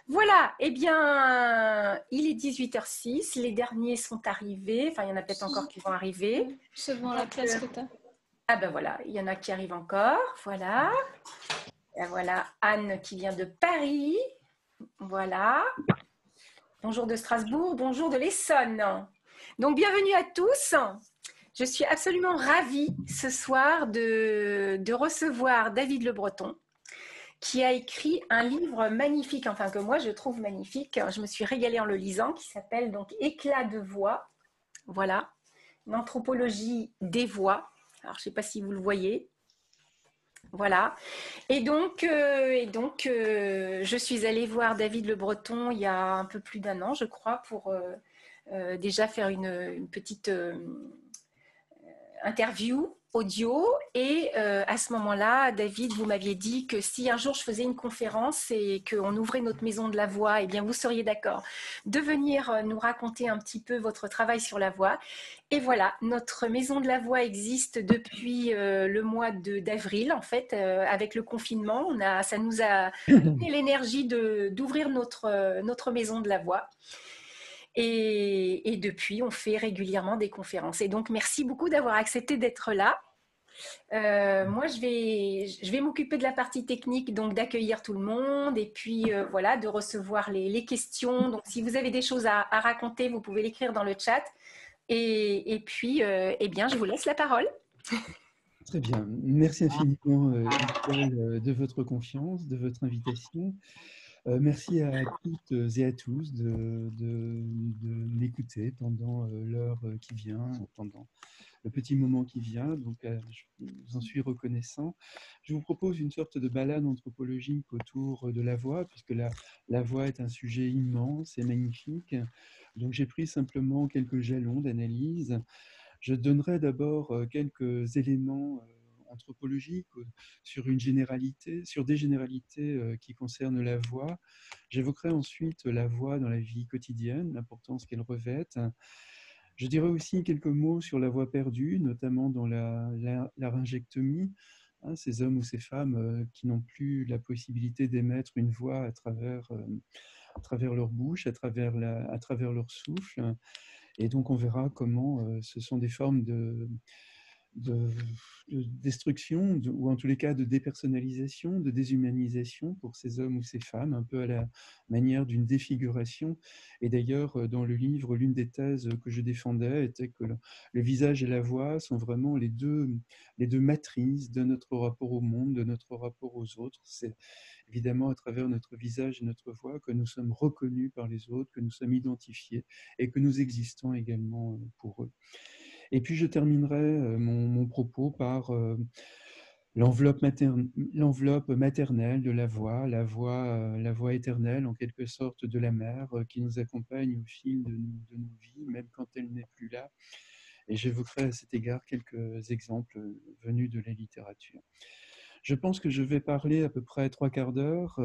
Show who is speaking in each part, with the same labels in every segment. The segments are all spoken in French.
Speaker 1: Voilà, eh bien, il est 18h06, les derniers sont arrivés, enfin, il y en a peut-être encore qui vont arriver.
Speaker 2: C'est devant la
Speaker 1: Donc,
Speaker 2: classe que tu as.
Speaker 1: ah ben voilà, il y en a qui arrivent encore, voilà. Et voilà Anne qui vient de Paris, voilà. Bonjour de Strasbourg, bonjour de l'Essonne. Donc, bienvenue à tous. Je suis absolument ravie ce soir de recevoir David Le Breton, qui a écrit un livre magnifique, enfin que moi je trouve magnifique. Je me suis régalée en le lisant, qui s'appelle donc Éclat de voix. Voilà, une anthropologie des voix. Alors je ne sais pas si vous le voyez. Voilà. Et donc, je suis allée voir David Le Breton il y a un peu plus d'un an, je crois, pour déjà faire une petite interview audio. Et à ce moment-là, David, vous m'aviez dit que si un jour je faisais une conférence et qu'on ouvrait notre maison de la voix, eh bien vous seriez d'accord de venir nous raconter un petit peu votre travail sur la voix. Et voilà, notre maison de la voix existe depuis le mois d'avril, en fait, avec le confinement. Ça nous a donné l'énergie d'ouvrir notre maison de la voix. Et depuis, on fait régulièrement des conférences. Et donc, merci beaucoup d'avoir accepté d'être là. Moi, je vais m'occuper de la partie technique, donc d'accueillir tout le monde et puis voilà, de recevoir les questions. Donc, si vous avez des choses à raconter, vous pouvez l'écrire dans le chat. Et puis, eh bien, je vous laisse la parole.
Speaker 3: Très bien. Merci infiniment, Isabelle, de votre confiance, de votre invitation. Merci à toutes et à tous de m'écouter pendant l'heure qui vient, pendant le petit moment qui vient. Donc, je vous en suis reconnaissant. Je vous propose une sorte de balade anthropologique autour de la voix, puisque la voix est un sujet immense et magnifique. Donc, j'ai pris simplement quelques jalons d'analyse. Je donnerai d'abord quelques éléments anthropologiques sur une généralité, sur des généralités qui concernent la voix. J'évoquerai ensuite la voix dans la vie quotidienne, l'importance qu'elle revêt. Je dirai aussi quelques mots sur la voix perdue, notamment dans la laryngectomie, hein, ces hommes ou ces femmes qui n'ont plus la possibilité d'émettre une voix à travers leur bouche, à travers leur souffle. Et donc, on verra comment ce sont des formes de, de destruction, ou en tous les cas de dépersonnalisation, de déshumanisation pour ces hommes ou ces femmes, un peu à la manière d'une défiguration. Et d'ailleurs, dans le livre, l'une des thèses que je défendais était que le visage et la voix sont vraiment les deux matrices de notre rapport au monde, de notre rapport aux autres. C'est évidemment à travers notre visage et notre voix que nous sommes reconnus par les autres, que nous sommes identifiés et que nous existons également pour eux. Et puis je terminerai mon propos par l'enveloppe maternelle de la voix éternelle en quelque sorte de la mère qui nous accompagne au fil de nos vies, même quand elle n'est plus là. Et j'évoquerai à cet égard quelques exemples venus de la littérature. Je pense que je vais parler à peu près 3/4 d'heure.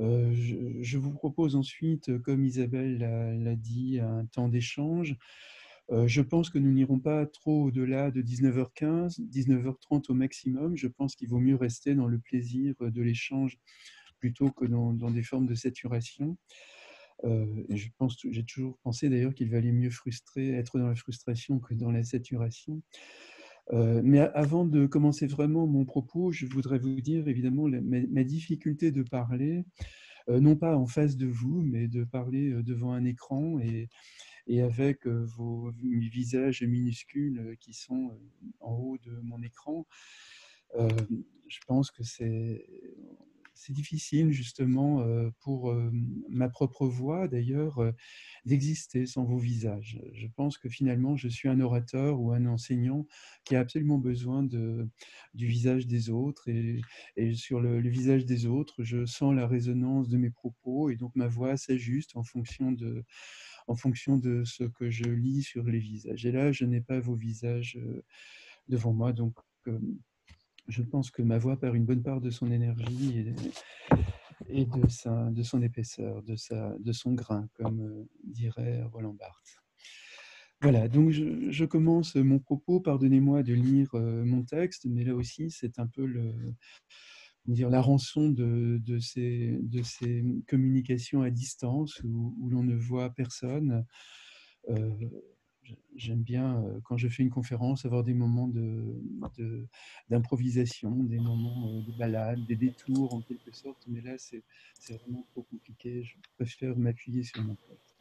Speaker 3: Je vous propose ensuite, comme Isabelle l'a dit, un temps d'échange. Je pense que nous n'irons pas trop au-delà de 19h15, 19h30 au maximum. Je pense qu'il vaut mieux rester dans le plaisir de l'échange plutôt que dans des formes de saturation. Et j'ai toujours pensé d'ailleurs qu'il valait mieux être dans la frustration que dans la saturation. Mais avant de commencer vraiment mon propos, je voudrais vous dire évidemment ma difficulté de parler, non pas en face de vous, mais de parler devant un écran et avec vos visages minuscules qui sont en haut de mon écran. Je pense que c'est difficile justement pour ma propre voix d'ailleurs d'exister sans vos visages. Je pense que finalement je suis un orateur ou un enseignant qui a absolument besoin du visage des autres et sur le visage des autres, je sens la résonance de mes propos et donc ma voix s'ajuste en fonction de ce que je lis sur les visages. Et là, je n'ai pas vos visages devant moi, donc je pense que ma voix perd une bonne part de son énergie et de son épaisseur, de son grain, comme dirait Roland Barthes. Voilà, donc je commence mon propos, pardonnez-moi de lire mon texte, mais là aussi c'est un peu dire, la rançon de ces communications à distance où l'on ne voit personne. J'aime bien, quand je fais une conférence, avoir des moments d'improvisation, des moments de balade, des détours en quelque sorte, mais là, c'est vraiment trop compliqué. Je préfère m'appuyer sur mon texte.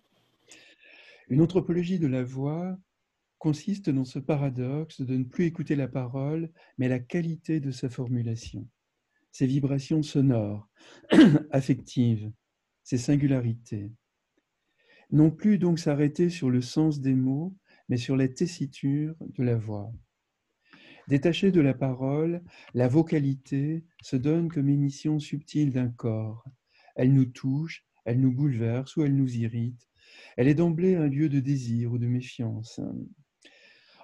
Speaker 3: Une anthropologie de la voix consiste dans ce paradoxe de ne plus écouter la parole, mais la qualité de sa formulation, ses vibrations sonores, affectives, ses singularités. Non plus donc s'arrêter sur le sens des mots, mais sur la tessiture de la voix. Détachée de la parole, la vocalité se donne comme émission subtile d'un corps. Elle nous touche, elle nous bouleverse ou elle nous irrite. Elle est d'emblée un lieu de désir ou de méfiance.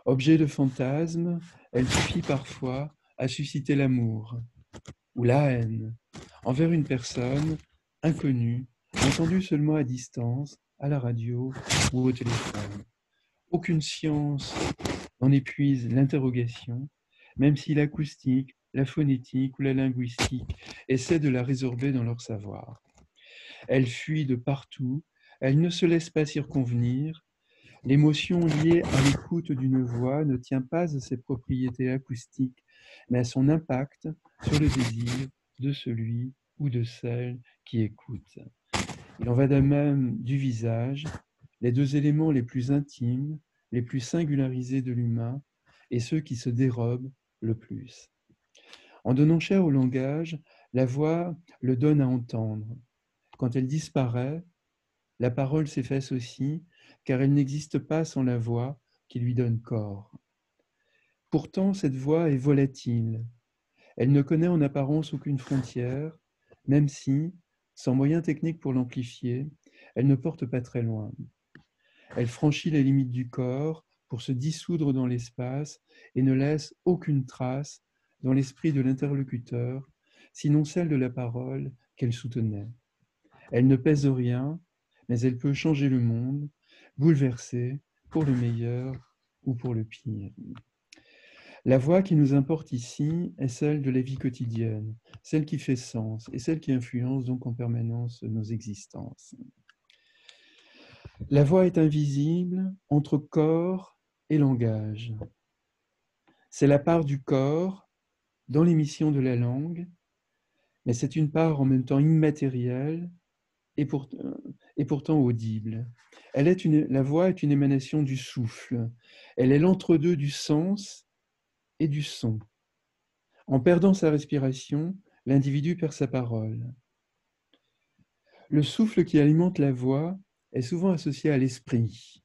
Speaker 3: Objet de fantasme, elle suffit parfois à susciter l'amour ou la haine envers une personne inconnue, entendue seulement à distance, à la radio ou au téléphone. Aucune science n'en épuise l'interrogation, même si l'acoustique, la phonétique ou la linguistique essaient de la résorber dans leur savoir. Elle fuit de partout, elle ne se laisse pas circonvenir. L'émotion liée à l'écoute d'une voix ne tient pas à ses propriétés acoustiques, mais à son impact sur le désir de celui ou de celle qui écoute. Il en va de même du visage, les deux éléments les plus intimes, les plus singularisés de l'humain, et ceux qui se dérobent le plus. En donnant chair au langage, la voix le donne à entendre. Quand elle disparaît, la parole s'efface aussi, car elle n'existe pas sans la voix qui lui donne corps. Pourtant, cette voix est volatile. Elle ne connaît en apparence aucune frontière, même si, sans moyen technique pour l'amplifier, elle ne porte pas très loin. Elle franchit les limites du corps pour se dissoudre dans l'espace et ne laisse aucune trace dans l'esprit de l'interlocuteur, sinon celle de la parole qu'elle soutenait. Elle ne pèse rien, mais elle peut changer le monde, bouleverser pour le meilleur ou pour le pire. La voix qui nous importe ici est celle de la vie quotidienne, celle qui fait sens et celle qui influence donc en permanence nos existences. La voix est invisible entre corps et langage. C'est la part du corps dans l'émission de la langue, mais c'est une part en même temps immatérielle et pourtant audible. La voix est une émanation du souffle. Elle est l'entre-deux du sens et du son. En perdant sa respiration, l'individu perd sa parole. Le souffle qui alimente la voix est souvent associé à l'esprit,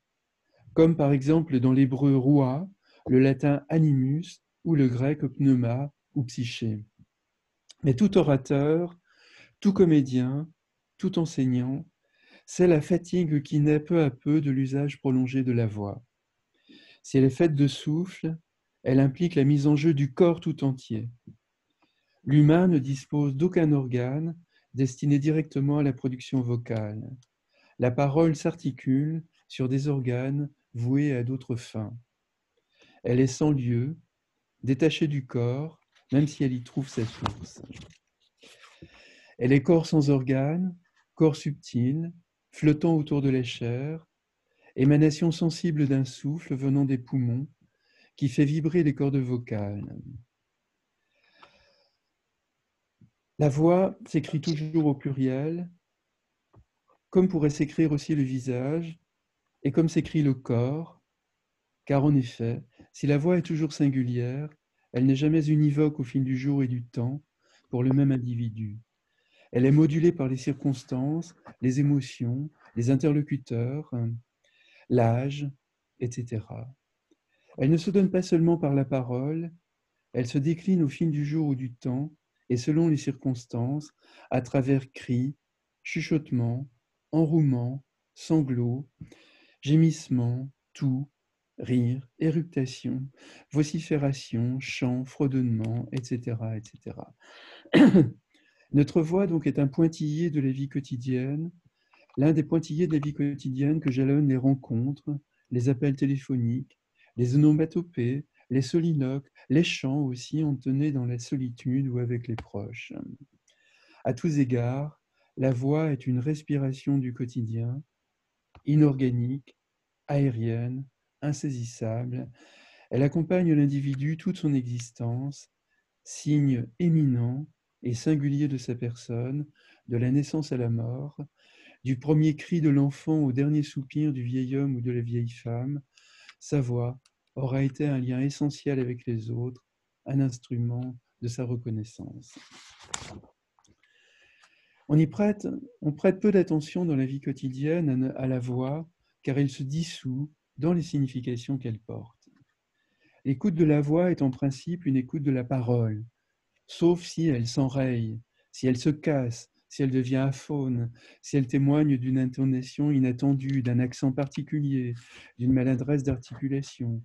Speaker 3: comme par exemple dans l'hébreu roua, le latin animus ou le grec pneuma ou psyché. Mais tout orateur, tout comédien, tout enseignant, c'est la fatigue qui naît peu à peu de l'usage prolongé de la voix. Si elle est faite de souffle, elle implique la mise en jeu du corps tout entier. L'humain ne dispose d'aucun organe destiné directement à la production vocale. La parole s'articule sur des organes voués à d'autres fins. Elle est sans lieu, détachée du corps, même si elle y trouve sa source. Elle est corps sans organes, corps subtil, flottant autour de la chair, émanation sensible d'un souffle venant des poumons qui fait vibrer les cordes vocales. La voix s'écrit toujours au pluriel, comme pourrait s'écrire aussi le visage, et comme s'écrit le corps, car en effet, si la voix est toujours singulière, elle n'est jamais univoque au fil du jour et du temps pour le même individu. Elle est modulée par les circonstances, les émotions, les interlocuteurs, l'âge, etc. Elle ne se donne pas seulement par la parole, elle se décline au fil du jour ou du temps et selon les circonstances, à travers cris, chuchotements, enrouements, sanglots, gémissements, toux, rires, éructations, vociférations, chants, fredonnements, etc., etc. Notre voix donc est un pointillé de la vie quotidienne, l'un des pointillés de la vie quotidienne que jalonnent les rencontres, les appels téléphoniques, les onomatopées, les soliloques, les chants aussi entonnés dans la solitude ou avec les proches. À tous égards, la voix est une respiration du quotidien, inorganique, aérienne, insaisissable. Elle accompagne l'individu toute son existence, signe éminent et singulier de sa personne, de la naissance à la mort, du premier cri de l'enfant au dernier soupir du vieil homme ou de la vieille femme. Sa voix aura été un lien essentiel avec les autres, un instrument de sa reconnaissance. On prête peu d'attention dans la vie quotidienne à la voix, car elle se dissout dans les significations qu'elle porte. L'écoute de la voix est en principe une écoute de la parole, sauf si elle s'enraye, si elle se casse, si elle devient aphone, si elle témoigne d'une intonation inattendue, d'un accent particulier, d'une maladresse d'articulation,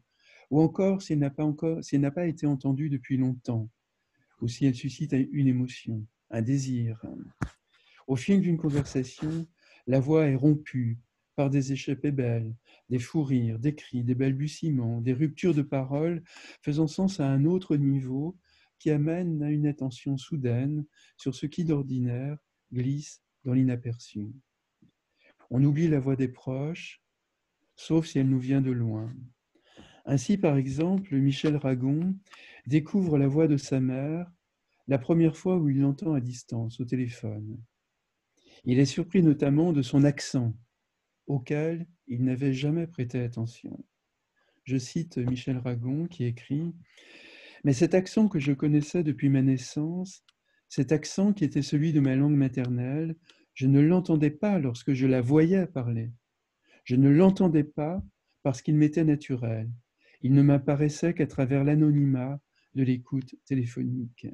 Speaker 3: ou encore si elle n'a pas été entendue depuis longtemps, ou si elle suscite une émotion, un désir. Au fil d'une conversation, la voix est rompue par des échappées belles, des fous rires, des cris, des balbutiements, des ruptures de paroles faisant sens à un autre niveau qui amène à une attention soudaine sur ce qui d'ordinaire glisse dans l'inaperçu. On oublie la voix des proches, sauf si elle nous vient de loin. Ainsi, par exemple, Michel Ragon découvre la voix de sa mère la première fois où il l'entend à distance, au téléphone. Il est surpris notamment de son accent, auquel il n'avait jamais prêté attention. Je cite Michel Ragon qui écrit « Mais cet accent que je connaissais depuis ma naissance, cet accent qui était celui de ma langue maternelle, je ne l'entendais pas lorsque je la voyais parler. Je ne l'entendais pas parce qu'il m'était naturel. Il ne m'apparaissait qu'à travers l'anonymat de l'écoute téléphonique.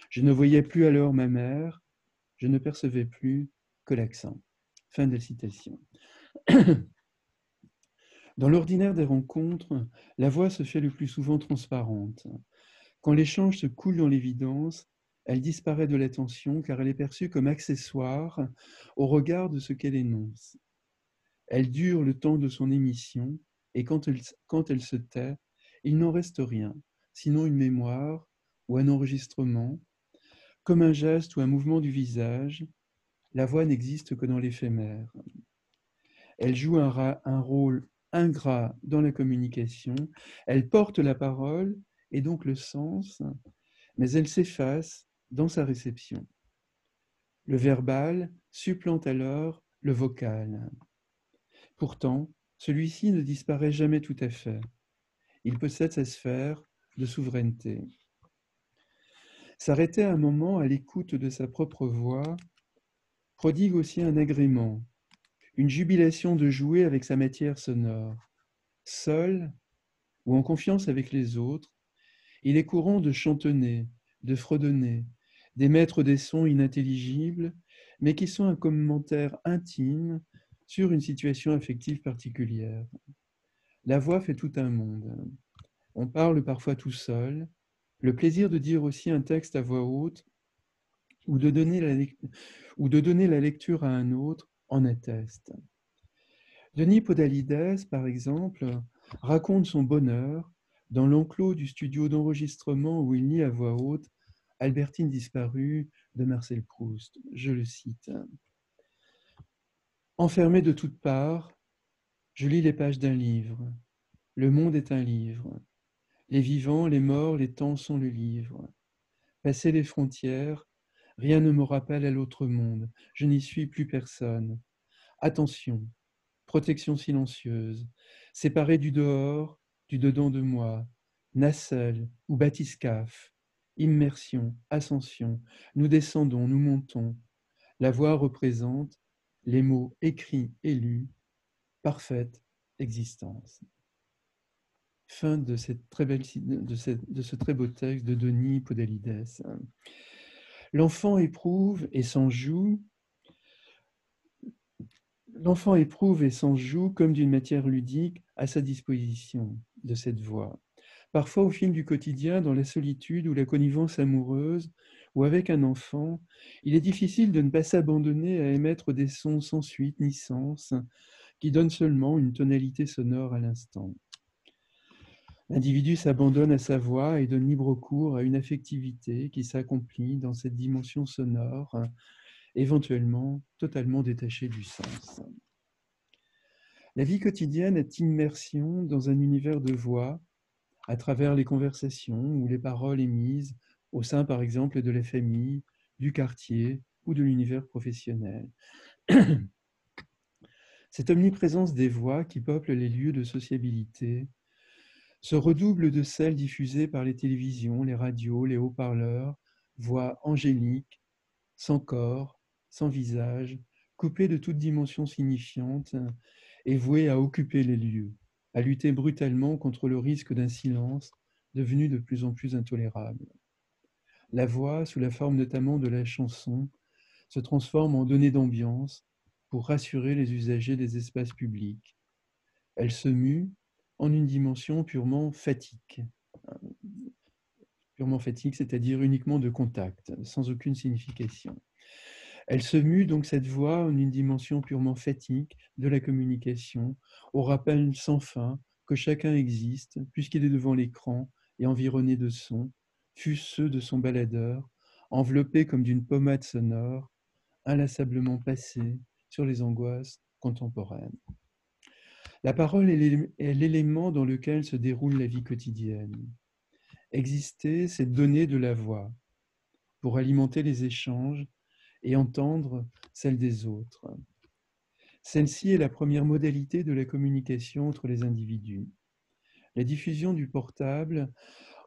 Speaker 3: Je ne voyais plus alors ma mère, je ne percevais plus que l'accent. » Fin de citation. Dans l'ordinaire des rencontres, la voix se fait le plus souvent transparente. Quand l'échange se coule dans l'évidence, elle disparaît de l'attention car elle est perçue comme accessoire au regard de ce qu'elle énonce. Elle dure le temps de son émission et quand elle se tait, il n'en reste rien, sinon une mémoire ou un enregistrement. Comme un geste ou un mouvement du visage, la voix n'existe que dans l'éphémère. Elle joue un rôle ingrat dans la communication, elle porte la parole et donc le sens, mais elle s'efface dans sa réception. Le verbal supplante alors le vocal. Pourtant, celui-ci ne disparaît jamais tout à fait. Il possède sa sphère de souveraineté. S'arrêter un moment à l'écoute de sa propre voix prodigue aussi un agrément, une jubilation de jouer avec sa matière sonore. Seul ou en confiance avec les autres, il est courant de chantonner, de fredonner, d'émettre des sons inintelligibles, mais qui sont un commentaire intime sur une situation affective particulière. La voix fait tout un monde. On parle parfois tout seul. Le plaisir de dire aussi un texte à voix haute ou de donner la lecture à un autre en atteste. Denis Podalides, par exemple, raconte son bonheur dans l'enclos du studio d'enregistrement où il lit à voix haute Albertine disparue de Marcel Proust. Je le cite. Enfermé de toutes parts, je lis les pages d'un livre. Le monde est un livre. Les vivants, les morts, les temps sont le livre. Passer les frontières, rien ne me rappelle à l'autre monde. Je n'y suis plus personne. Attention, protection silencieuse, séparée du dehors, du dedans de moi, nacelle ou bathyscaphe, immersion, ascension, nous descendons, nous montons. La voix représente les mots écrits et lus, parfaite existence. Fin de cette très belle, de ce très beau texte de Denis Podalides. L'enfant éprouve et s'en joue. L'enfant éprouve et s'en joue comme d'une matière ludique à sa disposition de cette voix. Parfois, au fil du quotidien, dans la solitude ou la connivence amoureuse, ou avec un enfant, il est difficile de ne pas s'abandonner à émettre des sons sans suite ni sens, qui donnent seulement une tonalité sonore à l'instant. L'individu s'abandonne à sa voix et donne libre cours à une affectivité qui s'accomplit dans cette dimension sonore, éventuellement totalement détachée du sens. La vie quotidienne est immersion dans un univers de voix à travers les conversations ou les paroles émises au sein, par exemple, de la famille, du quartier ou de l'univers professionnel. Cette omniprésence des voix qui peuplent les lieux de sociabilité se redouble de celles diffusées par les télévisions, les radios, les haut-parleurs, voix angéliques, sans corps, sans visage, coupées de toute dimension signifiante et vouées à occuper les lieux, à lutter brutalement contre le risque d'un silence devenu de plus en plus intolérable. La voix, sous la forme notamment de la chanson, se transforme en donnée d'ambiance pour rassurer les usagers des espaces publics. Elle se mue en une dimension purement fatigue, c'est-à-dire uniquement de contact, sans aucune signification. Elle se mue donc cette voix en une dimension purement fatigue de la communication, au rappel sans fin que chacun existe, puisqu'il est devant l'écran et environné de sons, fût-ce ceux de son baladeur, enveloppé comme d'une pommade sonore, inlassablement passé sur les angoisses contemporaines. La parole est l'élément dans lequel se déroule la vie quotidienne. Exister, c'est donner de la voix pour alimenter les échanges et entendre celle des autres. Celle-ci est la première modalité de la communication entre les individus. La diffusion du portable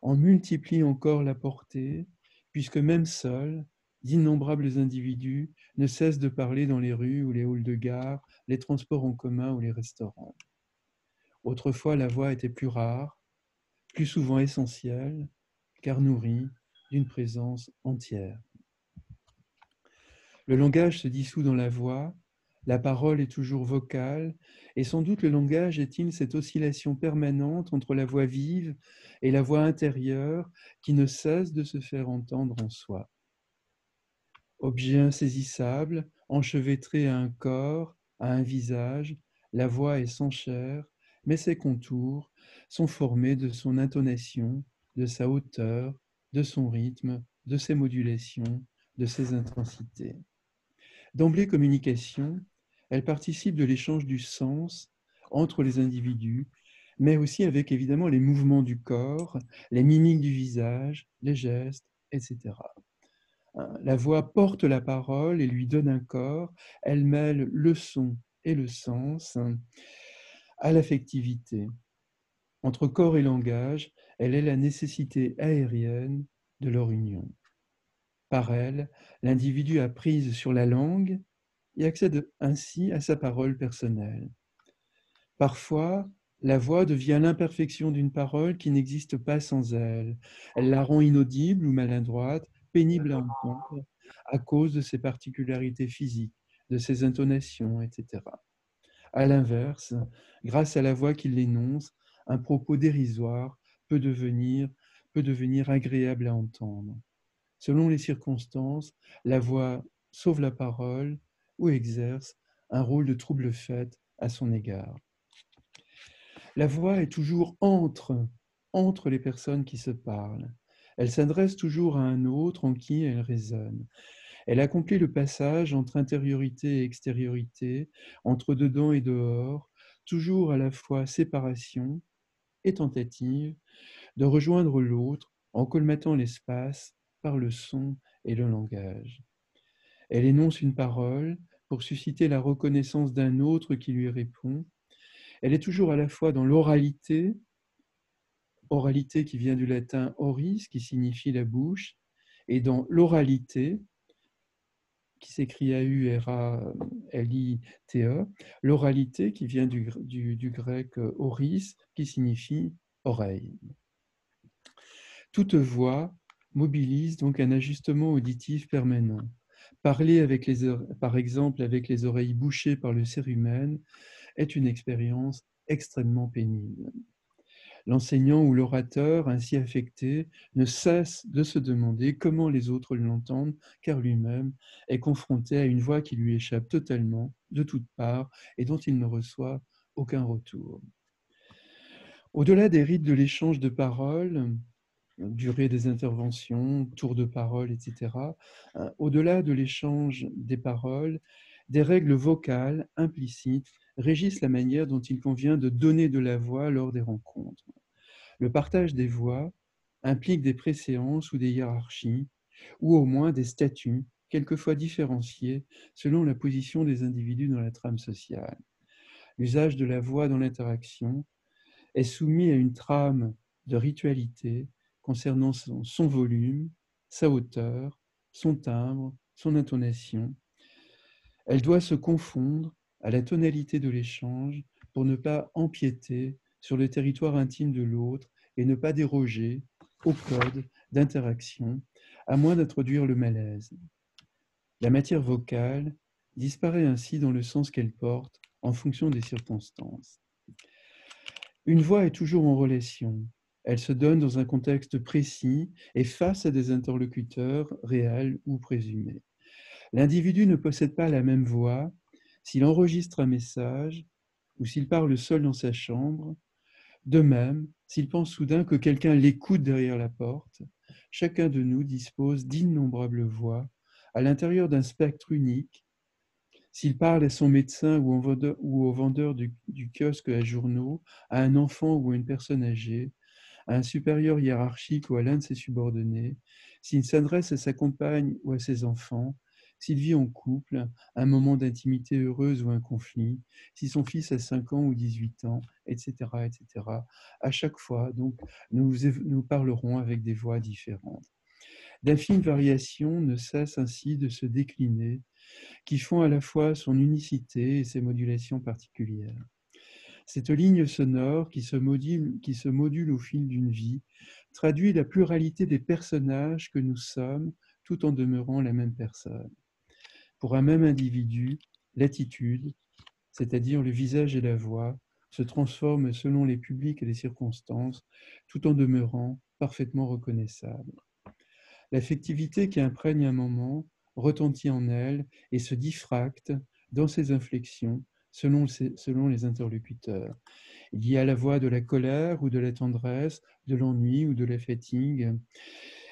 Speaker 3: en multiplie encore la portée, puisque même seuls, d'innombrables individus ne cessent de parler dans les rues ou les halls de gare, les transports en commun ou les restaurants. Autrefois, la voix était plus rare, plus souvent essentielle, car nourrie d'une présence entière. Le langage se dissout dans la voix, la parole est toujours vocale, et sans doute le langage est-il cette oscillation permanente entre la voix vive et la voix intérieure qui ne cesse de se faire entendre en soi. Objet insaisissable, enchevêtré à un corps, à un visage, la voix est sans chair, mais ses contours sont formés de son intonation, de sa hauteur, de son rythme, de ses modulations, de ses intensités. D'emblée communication, elle participe de l'échange du sens entre les individus, mais aussi avec évidemment les mouvements du corps, les mimiques du visage, les gestes, etc. La voix porte la parole et lui donne un corps, elle mêle le son et le sens à l'affectivité. Entre corps et langage, elle est la nécessité aérienne de leur union. Par elle, l'individu a prise sur la langue et accède ainsi à sa parole personnelle. Parfois, la voix devient l'imperfection d'une parole qui n'existe pas sans elle. Elle la rend inaudible ou maladroite, pénible à entendre, à cause de ses particularités physiques, de ses intonations, etc. À l'inverse, grâce à la voix qui l'énonce, un propos dérisoire peut devenir agréable à entendre. Selon les circonstances, la voix sauve la parole ou exerce un rôle de trouble-fête à son égard. La voix est toujours entre les personnes qui se parlent. Elle s'adresse toujours à un autre en qui elle résonne. Elle accomplit le passage entre intériorité et extériorité, entre dedans et dehors, toujours à la fois séparation et tentative de rejoindre l'autre en colmatant l'espace par le son et le langage. Elle énonce une parole pour susciter la reconnaissance d'un autre qui lui répond. Elle est toujours à la fois dans l'oralité, oralité qui vient du latin oris, qui signifie la bouche, et dans l'oralité, qui s'écrit A-U-R-A-L-I-T-E, l'oralité qui vient du grec oris, qui signifie oreille. Toute voix mobilise donc un ajustement auditif permanent. Parler par exemple avec les oreilles bouchées par le cérumen est une expérience extrêmement pénible. L'enseignant ou l'orateur ainsi affecté ne cesse de se demander comment les autres l'entendent, car lui-même est confronté à une voix qui lui échappe totalement, de toutes parts, et dont il ne reçoit aucun retour. Au-delà des rites de l'échange de paroles, durée des interventions, tour de parole, etc., au-delà de l'échange des paroles, des règles vocales implicites régissent la manière dont il convient de donner de la voix lors des rencontres. Le partage des voix implique des préséances ou des hiérarchies, ou au moins des statuts, quelquefois différenciés selon la position des individus dans la trame sociale. L'usage de la voix dans l'interaction est soumis à une trame de ritualité concernant son volume, sa hauteur, son timbre, son intonation. Elle doit se confondre à la tonalité de l'échange pour ne pas empiéter sur le territoire intime de l'autre et ne pas déroger au code d'interaction, à moins d'introduire le malaise. La matière vocale disparaît ainsi dans le sens qu'elle porte en fonction des circonstances. Une voix est toujours en relation. Elle se donne dans un contexte précis et face à des interlocuteurs réels ou présumés. L'individu ne possède pas la même voix s'il enregistre un message ou s'il parle seul dans sa chambre. De même, s'il pense soudain que quelqu'un l'écoute derrière la porte, chacun de nous dispose d'innombrables voix à l'intérieur d'un spectre unique. S'il parle à son médecin ou au vendeur du kiosque à journaux, à un enfant ou à une personne âgée, à un supérieur hiérarchique ou à l'un de ses subordonnés, s'il s'adresse à sa compagne ou à ses enfants, s'il vit en couple, un moment d'intimité heureuse ou un conflit, si son fils a 5 ans ou 18 ans, etc., etc. À chaque fois, donc, nous parlerons avec des voix différentes. D'infimes variations ne cessent ainsi de se décliner, qui font à la fois son unicité et ses modulations particulières. Cette ligne sonore qui se module au fil d'une vie traduit la pluralité des personnages que nous sommes tout en demeurant la même personne. Pour un même individu, l'attitude, c'est-à-dire le visage et la voix, se transforment selon les publics et les circonstances tout en demeurant parfaitement reconnaissable. L'affectivité qui imprègne un moment retentit en elle et se diffracte dans ses inflexions selon les interlocuteurs. Il y a la voix de la colère ou de la tendresse, de l'ennui ou de la fatigue,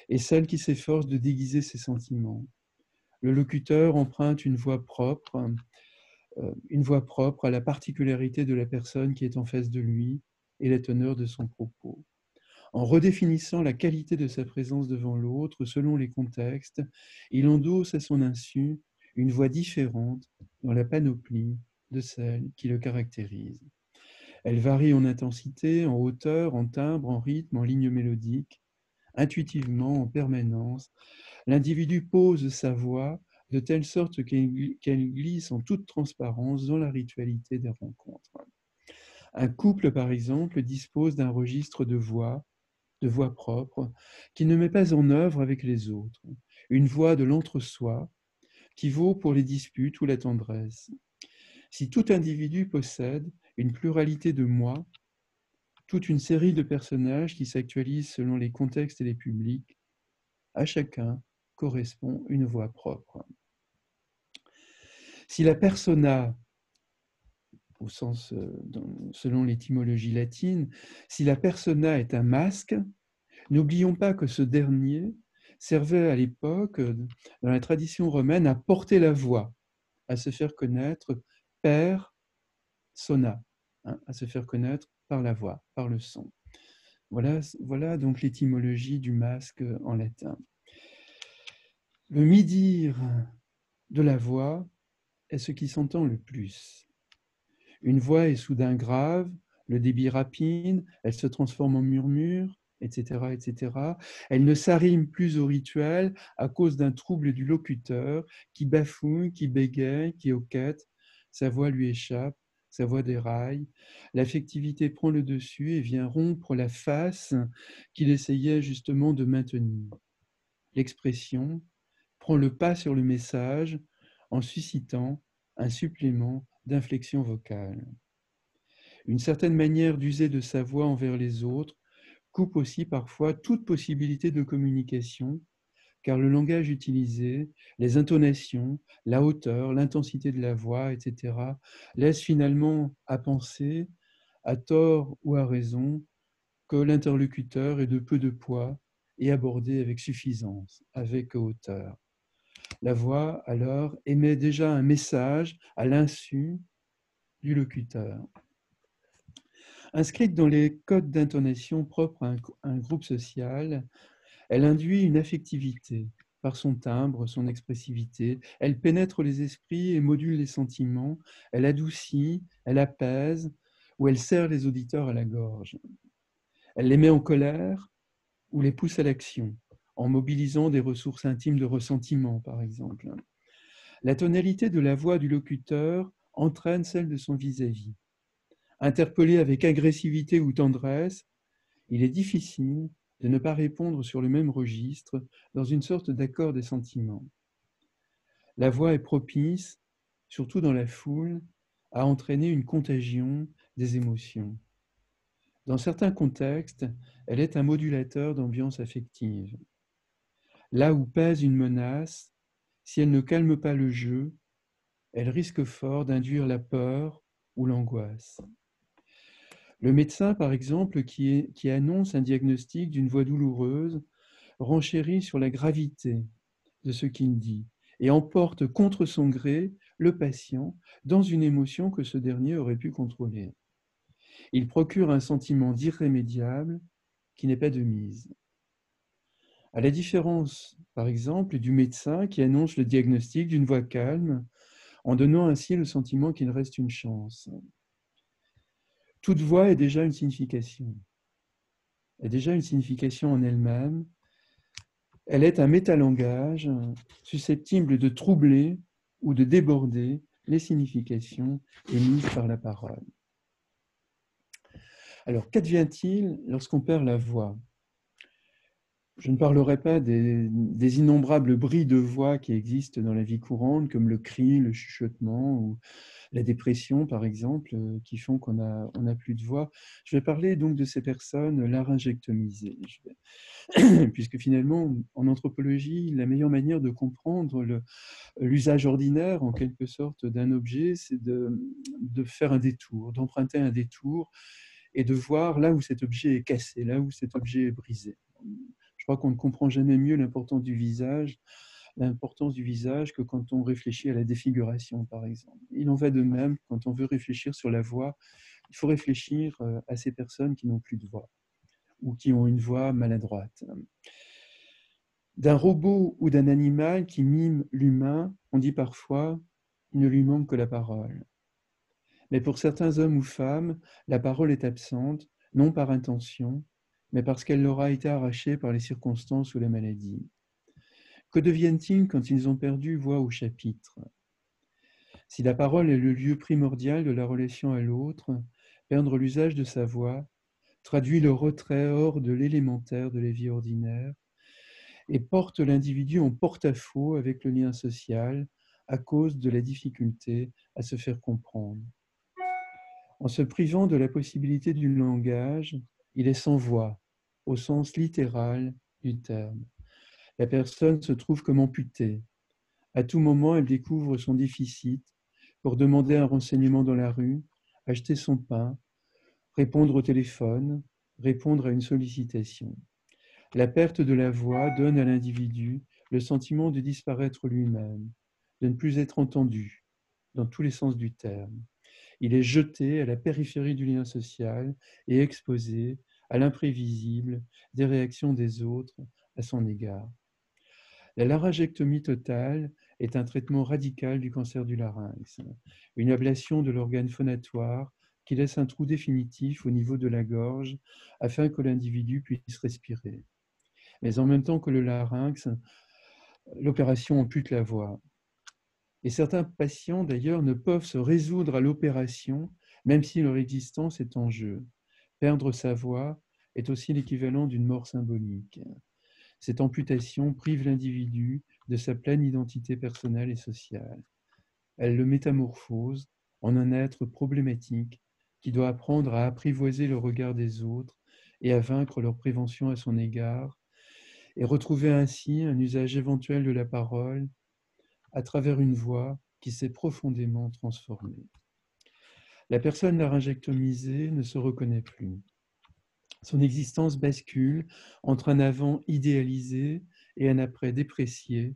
Speaker 3: et celle qui s'efforce de déguiser ses sentiments. Le locuteur emprunte une voix propre à la particularité de la personne qui est en face de lui et la teneur de son propos. En redéfinissant la qualité de sa présence devant l'autre selon les contextes, il endosse à son insu une voix différente dans la panoplie de celles qui le caractérisent. Elle varie en intensité, en hauteur, en timbre, en rythme, en ligne mélodique. Intuitivement, en permanence, l'individu pose sa voix de telle sorte qu'elle glisse en toute transparence dans la ritualité des rencontres. Un couple, par exemple, dispose d'un registre de voix propre, qui ne met pas en œuvre avec les autres. Une voix de l'entre-soi qui vaut pour les disputes ou la tendresse. Si tout individu possède une pluralité de moi, toute une série de personnages qui s'actualisent selon les contextes et les publics, à chacun correspond une voix propre. Si la persona, au sens selon l'étymologie latine, si la persona est un masque, n'oublions pas que ce dernier servait à l'époque, dans la tradition romaine, à porter la voix, à se faire connaître per sona, hein, à se faire connaître par la voix, par le son. Voilà donc l'étymologie du masque en latin. Le mi-dire de la voix est ce qui s'entend le plus. Une voix est soudain grave, le débit rapide, elle se transforme en murmure, etc., etc. Elle ne s'arrime plus au rituel à cause d'un trouble du locuteur qui bafouille, qui bégaye, qui hoquette. Sa voix lui échappe, sa voix déraille. L'affectivité prend le dessus et vient rompre la face qu'il essayait justement de maintenir. L'expression prend le pas sur le message en suscitant un supplément d'inflexion vocale. Une certaine manière d'user de sa voix envers les autres coupe aussi parfois toute possibilité de communication, car le langage utilisé, les intonations, la hauteur, l'intensité de la voix, etc., laissent finalement à penser à tort ou à raison, que l'interlocuteur est de peu de poids et abordé avec suffisance, avec hauteur. La voix, alors, émet déjà un message à l'insu du locuteur. Inscrite dans les codes d'intonation propres à un groupe social, elle induit une affectivité par son timbre, son expressivité. Elle pénètre les esprits et module les sentiments. Elle adoucit, elle apaise ou elle serre les auditeurs à la gorge. Elle les met en colère ou les pousse à l'action, en mobilisant des ressources intimes de ressentiment, par exemple. La tonalité de la voix du locuteur entraîne celle de son vis-à-vis. Interpellé avec agressivité ou tendresse, il est difficile de ne pas répondre sur le même registre dans une sorte d'accord des sentiments. La voix est propice, surtout dans la foule, à entraîner une contagion des émotions. Dans certains contextes, elle est un modulateur d'ambiance affective. Là où pèse une menace, si elle ne calme pas le jeu, elle risque fort d'induire la peur ou l'angoisse. Le médecin, par exemple, qui annonce un diagnostic d'une voix douloureuse, renchérit sur la gravité de ce qu'il dit et emporte contre son gré le patient dans une émotion que ce dernier aurait pu contrôler. Il procure un sentiment d'irrémédiable qui n'est pas de mise. À la différence, par exemple, du médecin qui annonce le diagnostic d'une voix calme, en donnant ainsi le sentiment qu'il reste une chance. Toute voix est déjà une signification. Est déjà une signification en elle-même. Elle est un métalangage susceptible de troubler ou de déborder les significations émises par la parole. Alors, qu'advient-il lorsqu'on perd la voix ? Je ne parlerai pas des innombrables bris de voix qui existent dans la vie courante, comme le cri, le chuchotement ou la dépression, par exemple, qui font qu'on n'a plus de voix. Je vais parler donc de ces personnes laryngectomisées. Puisque finalement, en anthropologie, la meilleure manière de comprendre l'usage ordinaire, en quelque sorte, d'un objet, c'est de faire un détour, d'emprunter un détour et de voir là où cet objet est cassé, là où cet objet est brisé. Je crois qu'on ne comprend jamais mieux l'importance du visage que quand on réfléchit à la défiguration, par exemple. Il en va de même quand on veut réfléchir sur la voix. Il faut réfléchir à ces personnes qui n'ont plus de voix ou qui ont une voix maladroite. D'un robot ou d'un animal qui mime l'humain, on dit parfois « il ne lui manque que la parole ». Mais pour certains hommes ou femmes, la parole est absente, non par intention, mais parce qu'elle leur a été arrachée par les circonstances ou la maladie. Que deviennent-ils quand ils ont perdu voix au chapitre ? Si la parole est le lieu primordial de la relation à l'autre, perdre l'usage de sa voix traduit le retrait hors de l'élémentaire de la vie ordinaire et porte l'individu en porte-à-faux avec le lien social à cause de la difficulté à se faire comprendre. En se privant de la possibilité du langage, il est sans voix, au sens littéral du terme. La personne se trouve comme amputée. À tout moment, elle découvre son déficit pour demander un renseignement dans la rue, acheter son pain, répondre au téléphone, répondre à une sollicitation. La perte de la voix donne à l'individu le sentiment de disparaître lui-même, de ne plus être entendu, dans tous les sens du terme. Il est jeté à la périphérie du lien social et exposé à l'imprévisible des réactions des autres à son égard. La laryngectomie totale est un traitement radical du cancer du larynx, une ablation de l'organe phonatoire qui laisse un trou définitif au niveau de la gorge afin que l'individu puisse respirer. Mais en même temps que le larynx, l'opération ampute la voix. Et certains patients, d'ailleurs, ne peuvent se résoudre à l'opération, même si leur existence est en jeu. Perdre sa voix est aussi l'équivalent d'une mort symbolique. Cette amputation prive l'individu de sa pleine identité personnelle et sociale. Elle le métamorphose en un être problématique qui doit apprendre à apprivoiser le regard des autres et à vaincre leur prévention à son égard, et retrouver ainsi un usage éventuel de la parole à travers une voix qui s'est profondément transformée. La personne laryngectomisée ne se reconnaît plus. Son existence bascule entre un avant idéalisé et un après déprécié,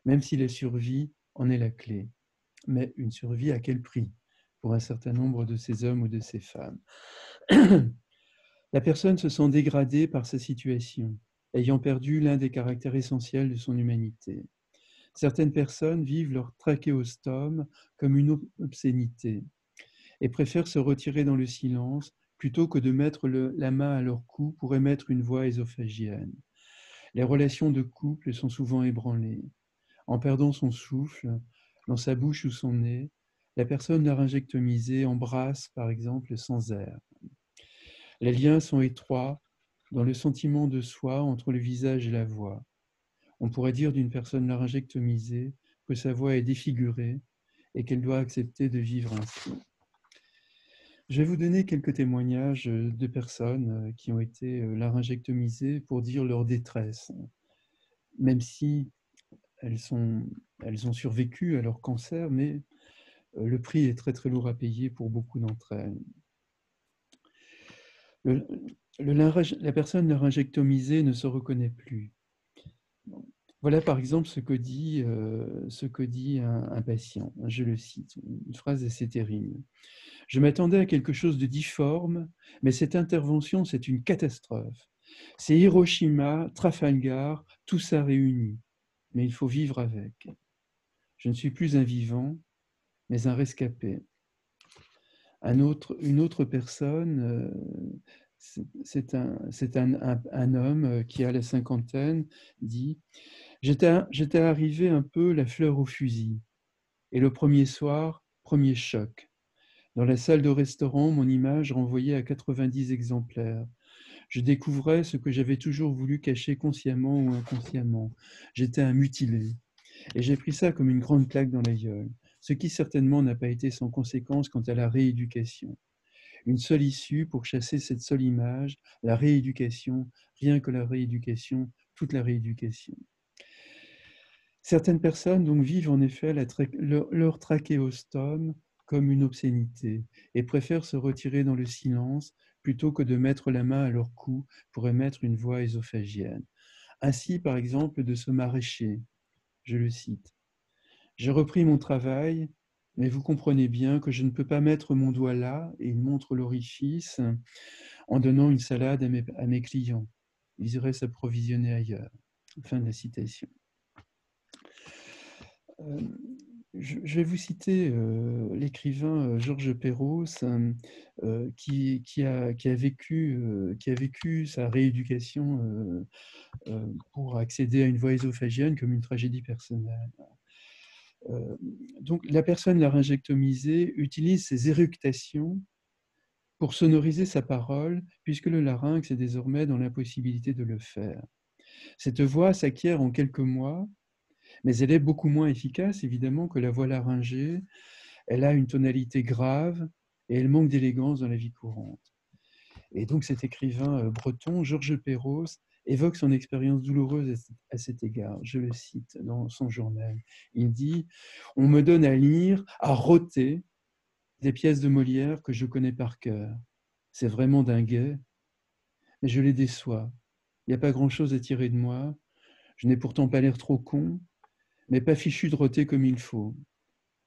Speaker 3: même si la survie en est la clé. Mais une survie à quel prix pour un certain nombre de ces hommes ou de ces femmes? La personne se sent dégradée par sa situation, ayant perdu l'un des caractères essentiels de son humanité. Certaines personnes vivent leur trachéostome comme une obscénité et préfèrent se retirer dans le silence plutôt que de mettre la main à leur cou pour émettre une voix ésophagienne. Les relations de couple sont souvent ébranlées. En perdant son souffle, dans sa bouche ou son nez, la personne laryngectomisée embrasse, par exemple, sans air. Les liens sont étroits dans le sentiment de soi entre le visage et la voix. On pourrait dire d'une personne laryngectomisée que sa voix est défigurée et qu'elle doit accepter de vivre ainsi. Je vais vous donner quelques témoignages de personnes qui ont été laryngectomisées pour dire leur détresse, même si elles ont survécu à leur cancer, mais le prix est très très lourd à payer pour beaucoup d'entre elles. La personne laryngectomisée ne se reconnaît plus. Voilà par exemple ce que dit un patient. Je le cite, une phrase assez terrible. Je m'attendais à quelque chose de difforme, mais cette intervention, c'est une catastrophe. C'est Hiroshima, Trafalgar, tout ça réuni. Mais il faut vivre avec. Je ne suis plus un vivant, mais un rescapé. Une autre personne, c'est un homme qui a la cinquantaine, dit « J'étais arrivé un peu la fleur au fusil. Et le premier soir, premier choc. Dans la salle de restaurant, mon image renvoyait à 90 exemplaires. Je découvrais ce que j'avais toujours voulu cacher consciemment ou inconsciemment. J'étais un mutilé. Et j'ai pris ça comme une grande claque dans la gueule, ce qui certainement n'a pas été sans conséquence quant à la rééducation. Une seule issue pour chasser cette seule image, la rééducation, rien que la rééducation, toute la rééducation. Certaines personnes donc vivent en effet leur trachéostome comme une obscénité et préfèrent se retirer dans le silence plutôt que de mettre la main à leur cou pour émettre une voix ésophagienne. Ainsi, par exemple, de ce maraîcher, je le cite. « J'ai repris mon travail, mais vous comprenez bien que je ne peux pas mettre mon doigt là, et il montre l'orifice, en donnant une salade à mes clients. Ils iraient s'approvisionner ailleurs. » Fin de la citation. Je vais vous citer l'écrivain Georges Perros qui a vécu sa rééducation pour accéder à une voix ésophagienne comme une tragédie personnelle. Donc, la personne laryngectomisée utilise ses éructations pour sonoriser sa parole, puisque le larynx est désormais dans l'impossibilité de le faire. Cette voix s'acquiert en quelques mois, mais elle est beaucoup moins efficace, évidemment, que la voix laryngée. Elle a une tonalité grave et elle manque d'élégance dans la vie courante. Et donc, cet écrivain breton, Georges Perros, évoque son expérience douloureuse à cet égard. Je le cite dans son journal. Il dit « On me donne à lire, à rôter des pièces de Molière que je connais par cœur. C'est vraiment dinguet, mais je les déçois. Il n'y a pas grand-chose à tirer de moi. Je n'ai pourtant pas l'air trop con, mais pas fichu de rôter comme il faut.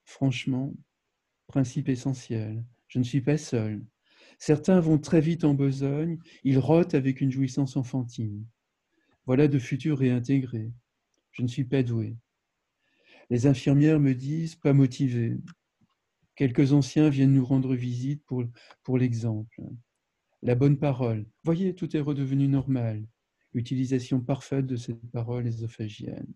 Speaker 3: Franchement, principe essentiel, je ne suis pas seul. Certains vont très vite en besogne, ils rotent avec une jouissance enfantine. Voilà de futurs réintégrés. Je ne suis pas doué. Les infirmières me disent pas motivé. Quelques anciens viennent nous rendre visite pour l'exemple. La bonne parole. Voyez, tout est redevenu normal. Utilisation parfaite de cette parole ésophagienne.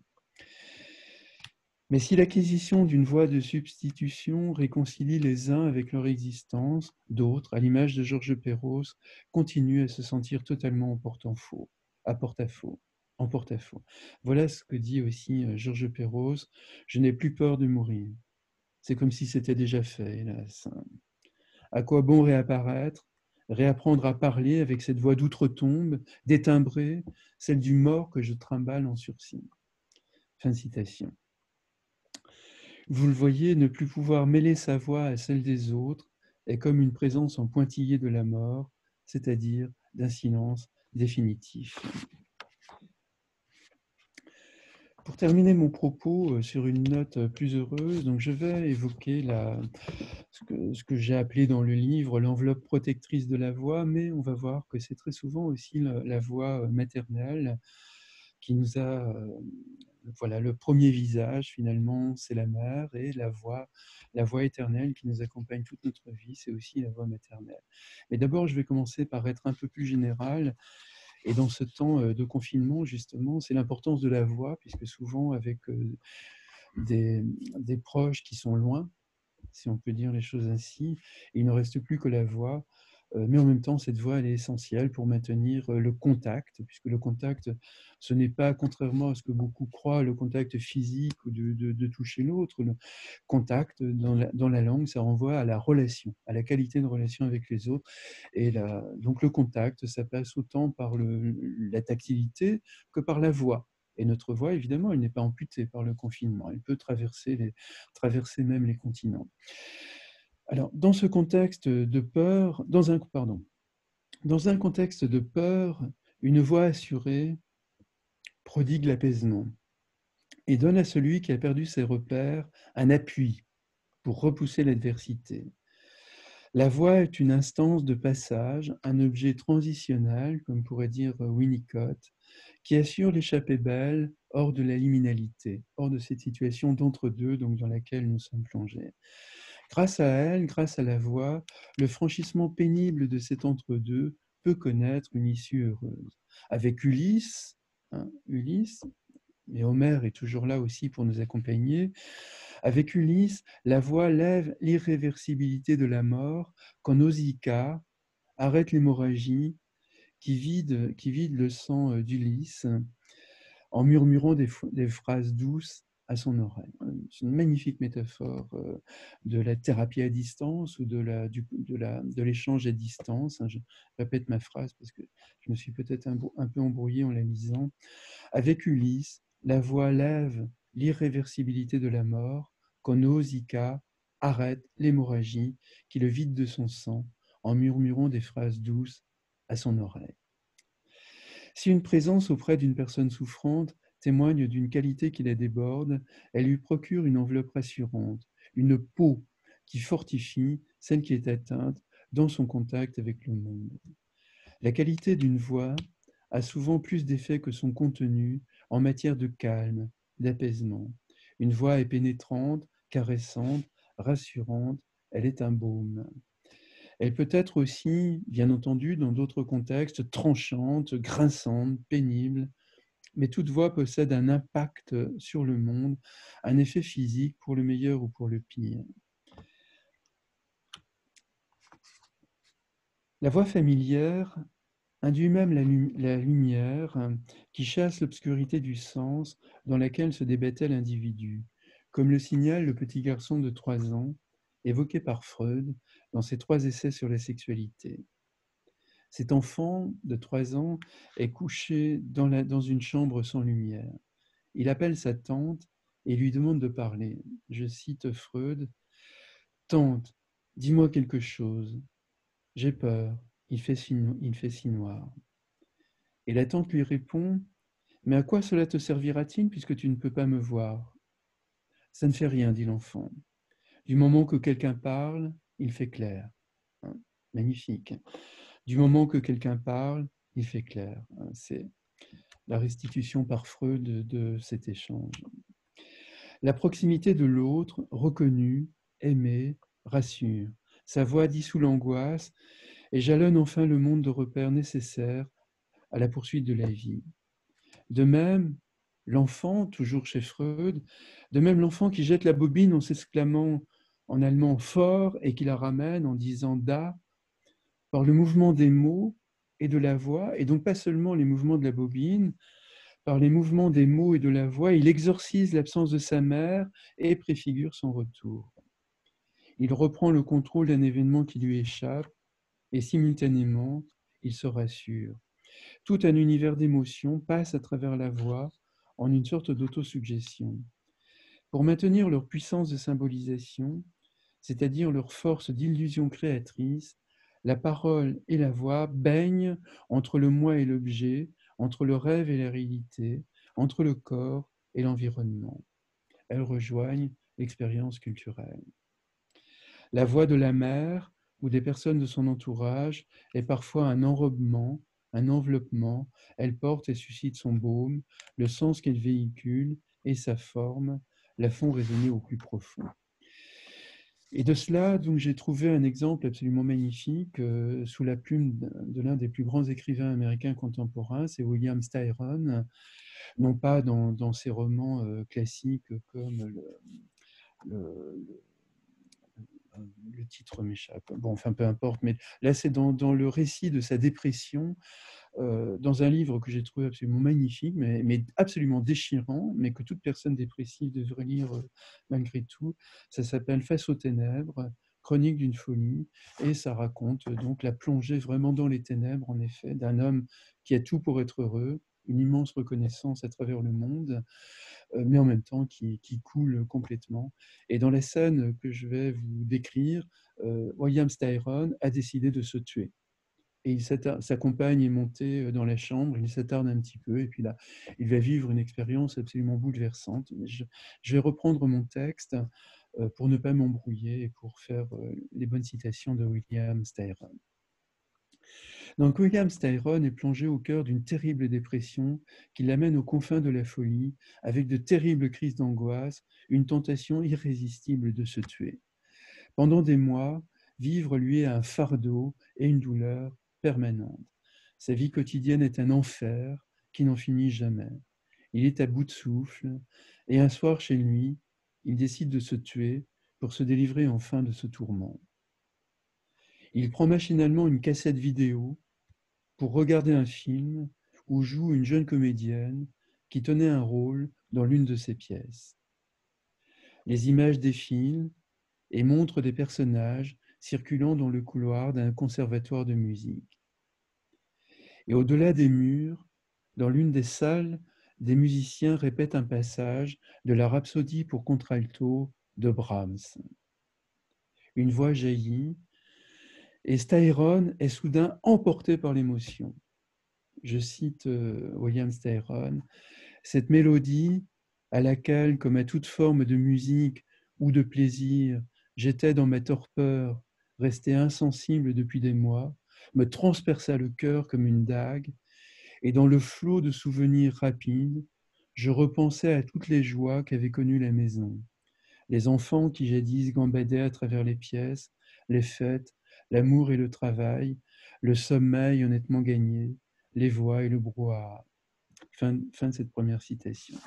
Speaker 3: Mais si l'acquisition d'une voie de substitution réconcilie les uns avec leur existence, d'autres, à l'image de Georges Perros, continuent à se sentir totalement en porte-à-faux. En porte-à-faux. Voilà ce que dit aussi Georges Perros. Je n'ai plus peur de mourir. C'est comme si c'était déjà fait, hélas. À quoi bon réapparaître, réapprendre à parler avec cette voix d'outre-tombe, détimbrée, celle du mort que je trimballe en sursis. Fin de citation. Vous le voyez, ne plus pouvoir mêler sa voix à celle des autres, est comme une présence en pointillé de la mort, c'est-à-dire d'un silence définitif. Pour terminer mon propos sur une note plus heureuse, donc je vais évoquer ce que j'ai appelé dans le livre l'enveloppe protectrice de la voix, mais on va voir que c'est très souvent aussi la voix maternelle qui nous a, voilà, le premier visage finalement, c'est la mère, et la voix éternelle qui nous accompagne toute notre vie, c'est aussi la voix maternelle. Mais d'abord, je vais commencer par être un peu plus général. Et dans ce temps de confinement, justement, c'est l'importance de la voix, puisque souvent avec des proches qui sont loin, si on peut dire les choses ainsi, il ne reste plus que la voix. Mais en même temps, cette voix, elle est essentielle pour maintenir le contact, puisque le contact, ce n'est pas, contrairement à ce que beaucoup croient, le contact physique ou de toucher l'autre. Le contact, dans la langue, ça renvoie à la relation, à la qualité de relation avec les autres. Et donc le contact, ça passe autant par la tactilité que par la voix. Et notre voix, évidemment, elle n'est pas amputée par le confinement. Elle peut traverser même les continents. Alors, dans ce contexte de peur, dans un contexte de peur, une voix assurée prodigue l'apaisement et donne à celui qui a perdu ses repères un appui pour repousser l'adversité. La voix est une instance de passage, un objet transitionnel, comme pourrait dire Winnicott, qui assure l'échappée belle hors de la liminalité, hors de cette situation d'entre-deux donc dans laquelle nous sommes plongés. Grâce à elle, grâce à la voix, le franchissement pénible de cet entre-deux peut connaître une issue heureuse. Avec Ulysse, mais Homère est toujours là aussi pour nous accompagner, avec Ulysse, la voix lève l'irréversibilité de la mort quand Nausicaa arrête l'hémorragie qui vide le sang d'Ulysse en murmurant des phrases douces à son oreille. C'est une magnifique métaphore de la thérapie à distance ou de l'échange à distance. Je répète ma phrase parce que je me suis peut-être un peu embrouillé en la lisant. Avec Ulysse, la voix lève l'irréversibilité de la mort quand Nausicaa arrête l'hémorragie qui le vide de son sang en murmurant des phrases douces à son oreille. Si une présence auprès d'une personne souffrante témoigne d'une qualité qui la déborde, elle lui procure une enveloppe rassurante, une peau qui fortifie celle qui est atteinte dans son contact avec le monde. La qualité d'une voix a souvent plus d'effet que son contenu en matière de calme, d'apaisement. Une voix est pénétrante, caressante, rassurante, elle est un baume. Elle peut être aussi, bien entendu, dans d'autres contextes, tranchante, grinçante, pénible, mais toute voix possède un impact sur le monde, un effet physique pour le meilleur ou pour le pire. La voix familière induit même la lumière qui chasse l'obscurité du sens dans laquelle se débattait l'individu, comme le signale le petit garçon de 3 ans, évoqué par Freud dans ses 3 essais sur la sexualité. Cet enfant de 3 ans est couché dans une chambre sans lumière. Il appelle sa tante et lui demande de parler. Je cite Freud. « Tante, dis-moi quelque chose. J'ai peur. Il fait si noir. » Et la tante lui répond. « Mais à quoi cela te servira-t-il puisque tu ne peux pas me voir ?»« Ça ne fait rien, dit l'enfant. Du moment que quelqu'un parle, il fait clair. » Magnifique. Du moment que quelqu'un parle, il fait clair. C'est la restitution par Freud de cet échange. La proximité de l'autre, reconnu, aimé, rassure. Sa voix dissout l'angoisse et jalonne enfin le monde de repères nécessaires à la poursuite de la vie. De même, l'enfant, toujours chez Freud, de même l'enfant qui jette la bobine en s'exclamant en allemand fort et qui la ramène en disant da, par le mouvement des mots et de la voix, et donc pas seulement les mouvements de la bobine, par les mouvements des mots et de la voix, il exorcise l'absence de sa mère et préfigure son retour. Il reprend le contrôle d'un événement qui lui échappe et simultanément, il se rassure. Tout un univers d'émotions passe à travers la voix en une sorte d'autosuggestion. Pour maintenir leur puissance de symbolisation, c'est-à-dire leur force d'illusion créatrice, la parole et la voix baignent entre le moi et l'objet, entre le rêve et la réalité, entre le corps et l'environnement. Elles rejoignent l'expérience culturelle. La voix de la mère ou des personnes de son entourage est parfois un enrobement, un enveloppement. Elle porte et suscite son baume, le sens qu'elle véhicule et sa forme la font résonner au plus profond. Et de cela, donc, j'ai trouvé un exemple absolument magnifique sous la plume de l'un des plus grands écrivains américains contemporains, c'est William Styron, non pas dans ses romans classiques comme le, le titre m'échappe. Bon, enfin, peu importe, mais là, c'est dans le récit de sa dépression, dans un livre que j'ai trouvé absolument magnifique, mais absolument déchirant, mais que toute personne dépressive devrait lire malgré tout. Ça s'appelle Face aux ténèbres, chronique d'une folie, et ça raconte donc la plongée vraiment dans les ténèbres, en effet, d'un homme qui a tout pour être heureux, une immense reconnaissance à travers le monde, mais en même temps qui coule complètement. Et dans la scène que je vais vous décrire, William Styron a décidé de se tuer. Et sa compagne est montée dans la chambre, il s'attarde un petit peu, et puis là, il va vivre une expérience absolument bouleversante. Je vais reprendre mon texte pour ne pas m'embrouiller et pour faire les bonnes citations de William Styron. Donc William Styron est plongé au cœur d'une terrible dépression qui l'amène aux confins de la folie, avec de terribles crises d'angoisse, une tentation irrésistible de se tuer. Pendant des mois, vivre lui est un fardeau et une douleur permanente. Sa vie quotidienne est un enfer qui n'en finit jamais. Il est à bout de souffle et un soir chez lui, il décide de se tuer pour se délivrer enfin de ce tourment. Il prend machinalement une cassette vidéo pour regarder un film où joue une jeune comédienne qui tenait un rôle dans l'une de ses pièces. Les images défilent et montrent des personnages circulant dans le couloir d'un conservatoire de musique. Et au-delà des murs, dans l'une des salles, des musiciens répètent un passage de la Rhapsodie pour contralto de Brahms. Une voix jaillit et Styron est soudain emporté par l'émotion. Je cite William Styron, « Cette mélodie à laquelle, comme à toute forme de musique ou de plaisir, j'étais dans ma torpeur, resté insensible depuis des mois, me transperça le cœur comme une dague, et dans le flot de souvenirs rapides, je repensais à toutes les joies qu'avait connues la maison. Les enfants qui jadis gambadaient à travers les pièces, les fêtes, l'amour et le travail, le sommeil honnêtement gagné, les voix et le brouhaha. » Fin de cette première citation.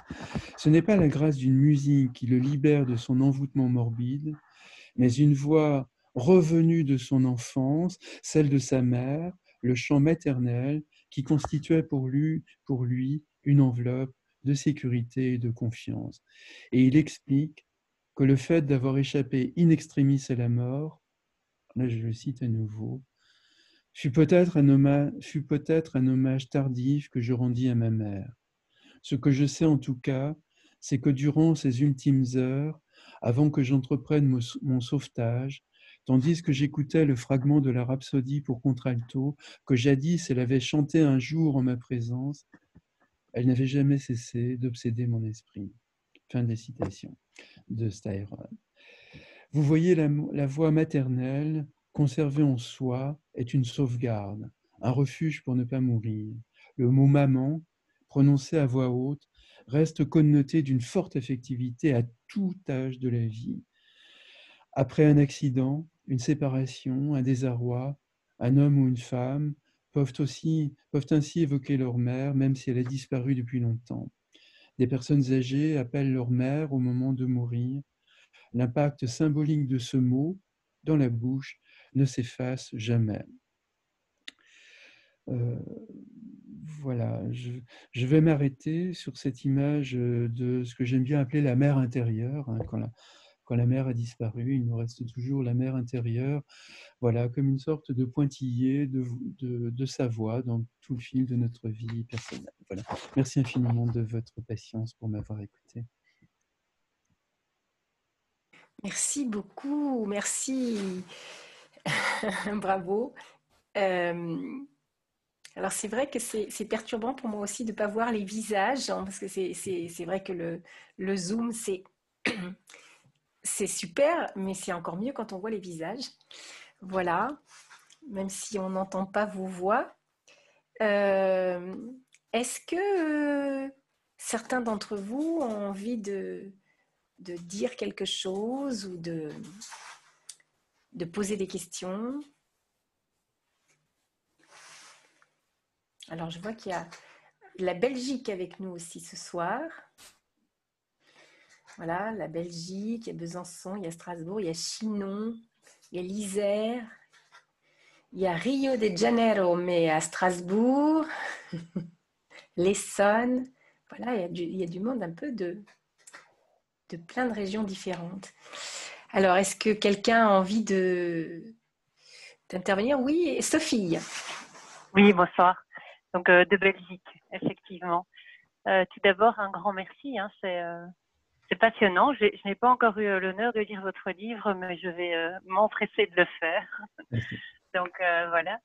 Speaker 3: Ce n'est pas la grâce d'une musique qui le libère de son envoûtement morbide, mais une voix revenue de son enfance, celle de sa mère, le chant maternel, qui constituait pour lui une enveloppe de sécurité et de confiance. Et il explique que le fait d'avoir échappé in extremis à la mort, là je le cite à nouveau, fut peut-être un hommage tardif que je rendis à ma mère. Ce que je sais en tout cas, c'est que durant ces ultimes heures, avant que j'entreprenne mon sauvetage, tandis que j'écoutais le fragment de la Rhapsodie pour contralto que jadis elle avait chanté un jour en ma présence, elle n'avait jamais cessé d'obséder mon esprit. Fin des citations de Styron. Vous voyez, la voix maternelle, conservée en soi, est une sauvegarde, un refuge pour ne pas mourir. Le mot maman, prononcé à voix haute, reste connoté d'une forte affectivité à tout âge de la vie. Après un accident, une séparation, un désarroi, un homme ou une femme peuvent ainsi évoquer leur mère, même si elle a disparu depuis longtemps. Des personnes âgées appellent leur mère au moment de mourir. L'impact symbolique de ce mot dans la bouche ne s'efface jamais. Voilà, je vais m'arrêter sur cette image de ce que j'aime bien appeler la mer intérieure. Hein, quand la mer a disparu, il nous reste toujours la mer intérieure, voilà, comme une sorte de pointillé de sa voix dans tout le fil de notre vie personnelle. Voilà. Merci infiniment de votre patience pour m'avoir écouté.
Speaker 1: Merci beaucoup, merci. Bravo. Alors c'est vrai que c'est perturbant pour moi aussi de ne pas voir les visages, hein, parce que c'est vrai que le Zoom, c'est super, mais c'est encore mieux quand on voit les visages. Voilà, même si on n'entend pas vos voix. Euh, Est-ce que certains d'entre vous ont envie de dire quelque chose ou de poser des questions? Alors je vois qu'il y a la Belgique avec nous aussi ce soir. Voilà, la Belgique, il y a Besançon, il y a Strasbourg, il y a Chinon, il y a l'Isère, il y a Rio de Janeiro, mais à Strasbourg, l'Essonne. Voilà, il y a du monde un peu de plein de régions différentes. Alors, est-ce que quelqu'un a envie d'intervenir? Oui, Sophie.
Speaker 2: Oui, bonsoir. Donc, de Belgique, effectivement. Tout d'abord, un grand merci. Hein, c'est passionnant. Je n'ai pas encore eu l'honneur de lire votre livre, mais je vais m'empresser de le faire.
Speaker 3: Merci.
Speaker 2: Donc, voilà.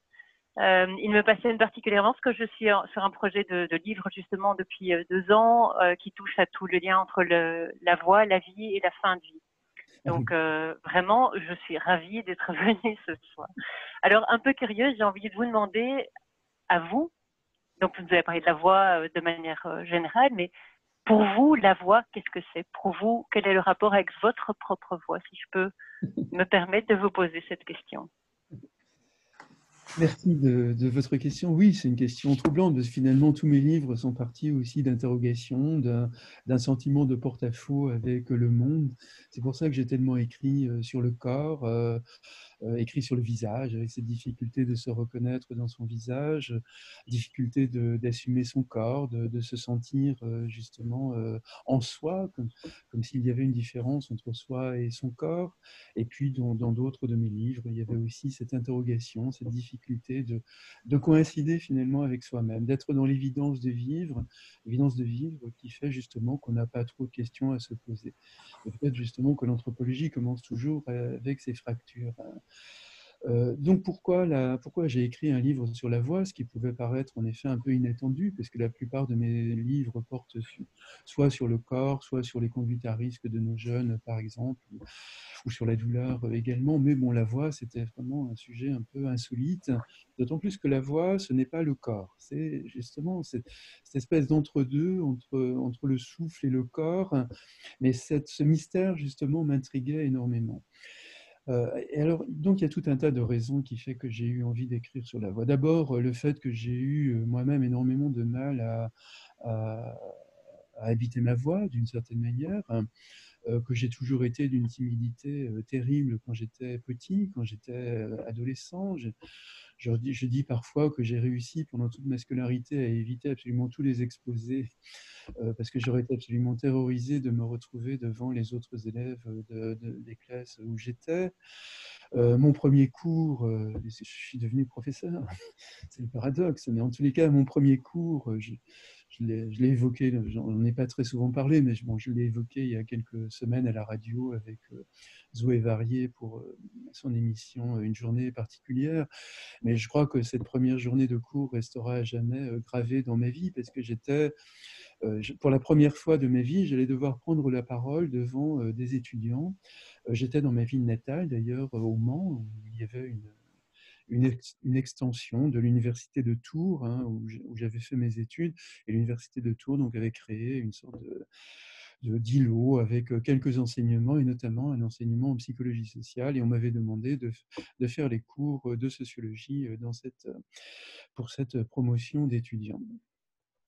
Speaker 2: Il me passionne particulièrement parce que je suis sur un projet de livre justement depuis 2 ans qui touche à tout le lien entre la voix, la vie et la fin de vie. Donc, vraiment, je suis ravie d'être venue ce soir. Alors, un peu curieuse, j'ai envie de vous demander à vous. Donc, vous avez parlé de la voix de manière générale, mais pour vous, la voix, qu'est-ce que c'est? Pour vous, quel est le rapport avec votre propre voix? Si je peux me permettre de vous poser cette question.
Speaker 3: Merci de votre question. Oui, c'est une question troublante parce que finalement, tous mes livres sont partis aussi d'interrogations, d'un sentiment de porte-à-faux avec le monde. C'est pour ça que j'ai tellement écrit sur le corps, écrit sur le visage, avec cette difficulté de se reconnaître dans son visage, difficulté d'assumer son corps, de se sentir justement en soi, comme s'il y avait une différence entre soi et son corps. Et puis dans d'autres de mes livres, il y avait aussi cette interrogation, cette difficulté de coïncider finalement avec soi-même, d'être dans l'évidence de vivre qui fait justement qu'on n'a pas trop de questions à se poser. Et peut-être justement que l'anthropologie commence toujours avec ses fractures. Donc pourquoi j'ai écrit un livre sur la voix, ce qui pouvait paraître en effet un peu inattendu, parce que la plupart de mes livres portent soit sur le corps, soit sur les conduites à risque de nos jeunes, par exemple, ou sur la douleur également. Mais bon, la voix, c'était vraiment un sujet un peu insolite, d'autant plus que la voix, ce n'est pas le corps. C'est justement cette espèce d'entre-deux, entre le souffle et le corps. Mais ce mystère, justement, m'intriguait énormément. Et alors, donc, il y a tout un tas de raisons qui fait que j'ai eu envie d'écrire sur la voix. D'abord, le fait que j'ai eu moi-même énormément de mal à, à habiter ma voix d'une certaine manière, hein, que j'ai toujours été d'une timidité terrible quand j'étais petit, quand j'étais adolescent. Je dis parfois que j'ai réussi pendant toute ma scolarité à éviter absolument tous les exposés parce que j'aurais été absolument terrorisé de me retrouver devant les autres élèves des classes où j'étais. Mon premier cours, je suis devenu professeur, c'est le paradoxe, mais en tous les cas, mon premier cours, je l'ai évoqué, j'en ai pas très souvent parlé, mais bon, je l'ai évoqué il y a quelques semaines à la radio avec Zoé Varier pour son émission Une journée particulière. Mais je crois que cette première journée de cours restera à jamais gravée dans ma vie parce que pour la première fois de ma vie, j'allais devoir prendre la parole devant des étudiants. J'étais dans ma ville natale, d'ailleurs, au Mans, où il y avait une extension de l'université de Tours, hein, où j'avais fait mes études. Et l'université de Tours donc, avait créé une sorte d'îlot avec quelques enseignements, et notamment un enseignement en psychologie sociale. Et on m'avait demandé de faire les cours de sociologie pour cette promotion d'étudiants.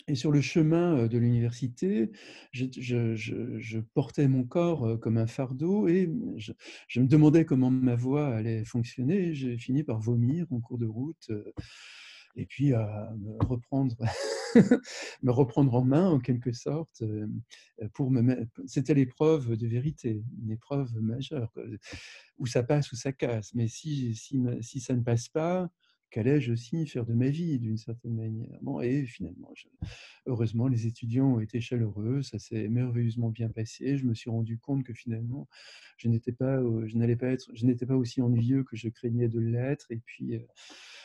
Speaker 3: Et sur le chemin de l'université, je portais mon corps comme un fardeau et je me demandais comment ma voix allait fonctionner. J'ai fini par vomir en cours de route et puis à me reprendre en main en quelque sorte. C'était l'épreuve de vérité, une épreuve majeure, où ça passe ou ça casse. Mais si ça ne passe pas, qu'allais-je aussi faire de ma vie d'une certaine manière. Bon, et finalement, heureusement, les étudiants ont été chaleureux, ça s'est merveilleusement bien passé. Je me suis rendu compte que finalement, je n'étais pas, je n'étais pas aussi ennuyeux que je craignais de l'être. Et puis,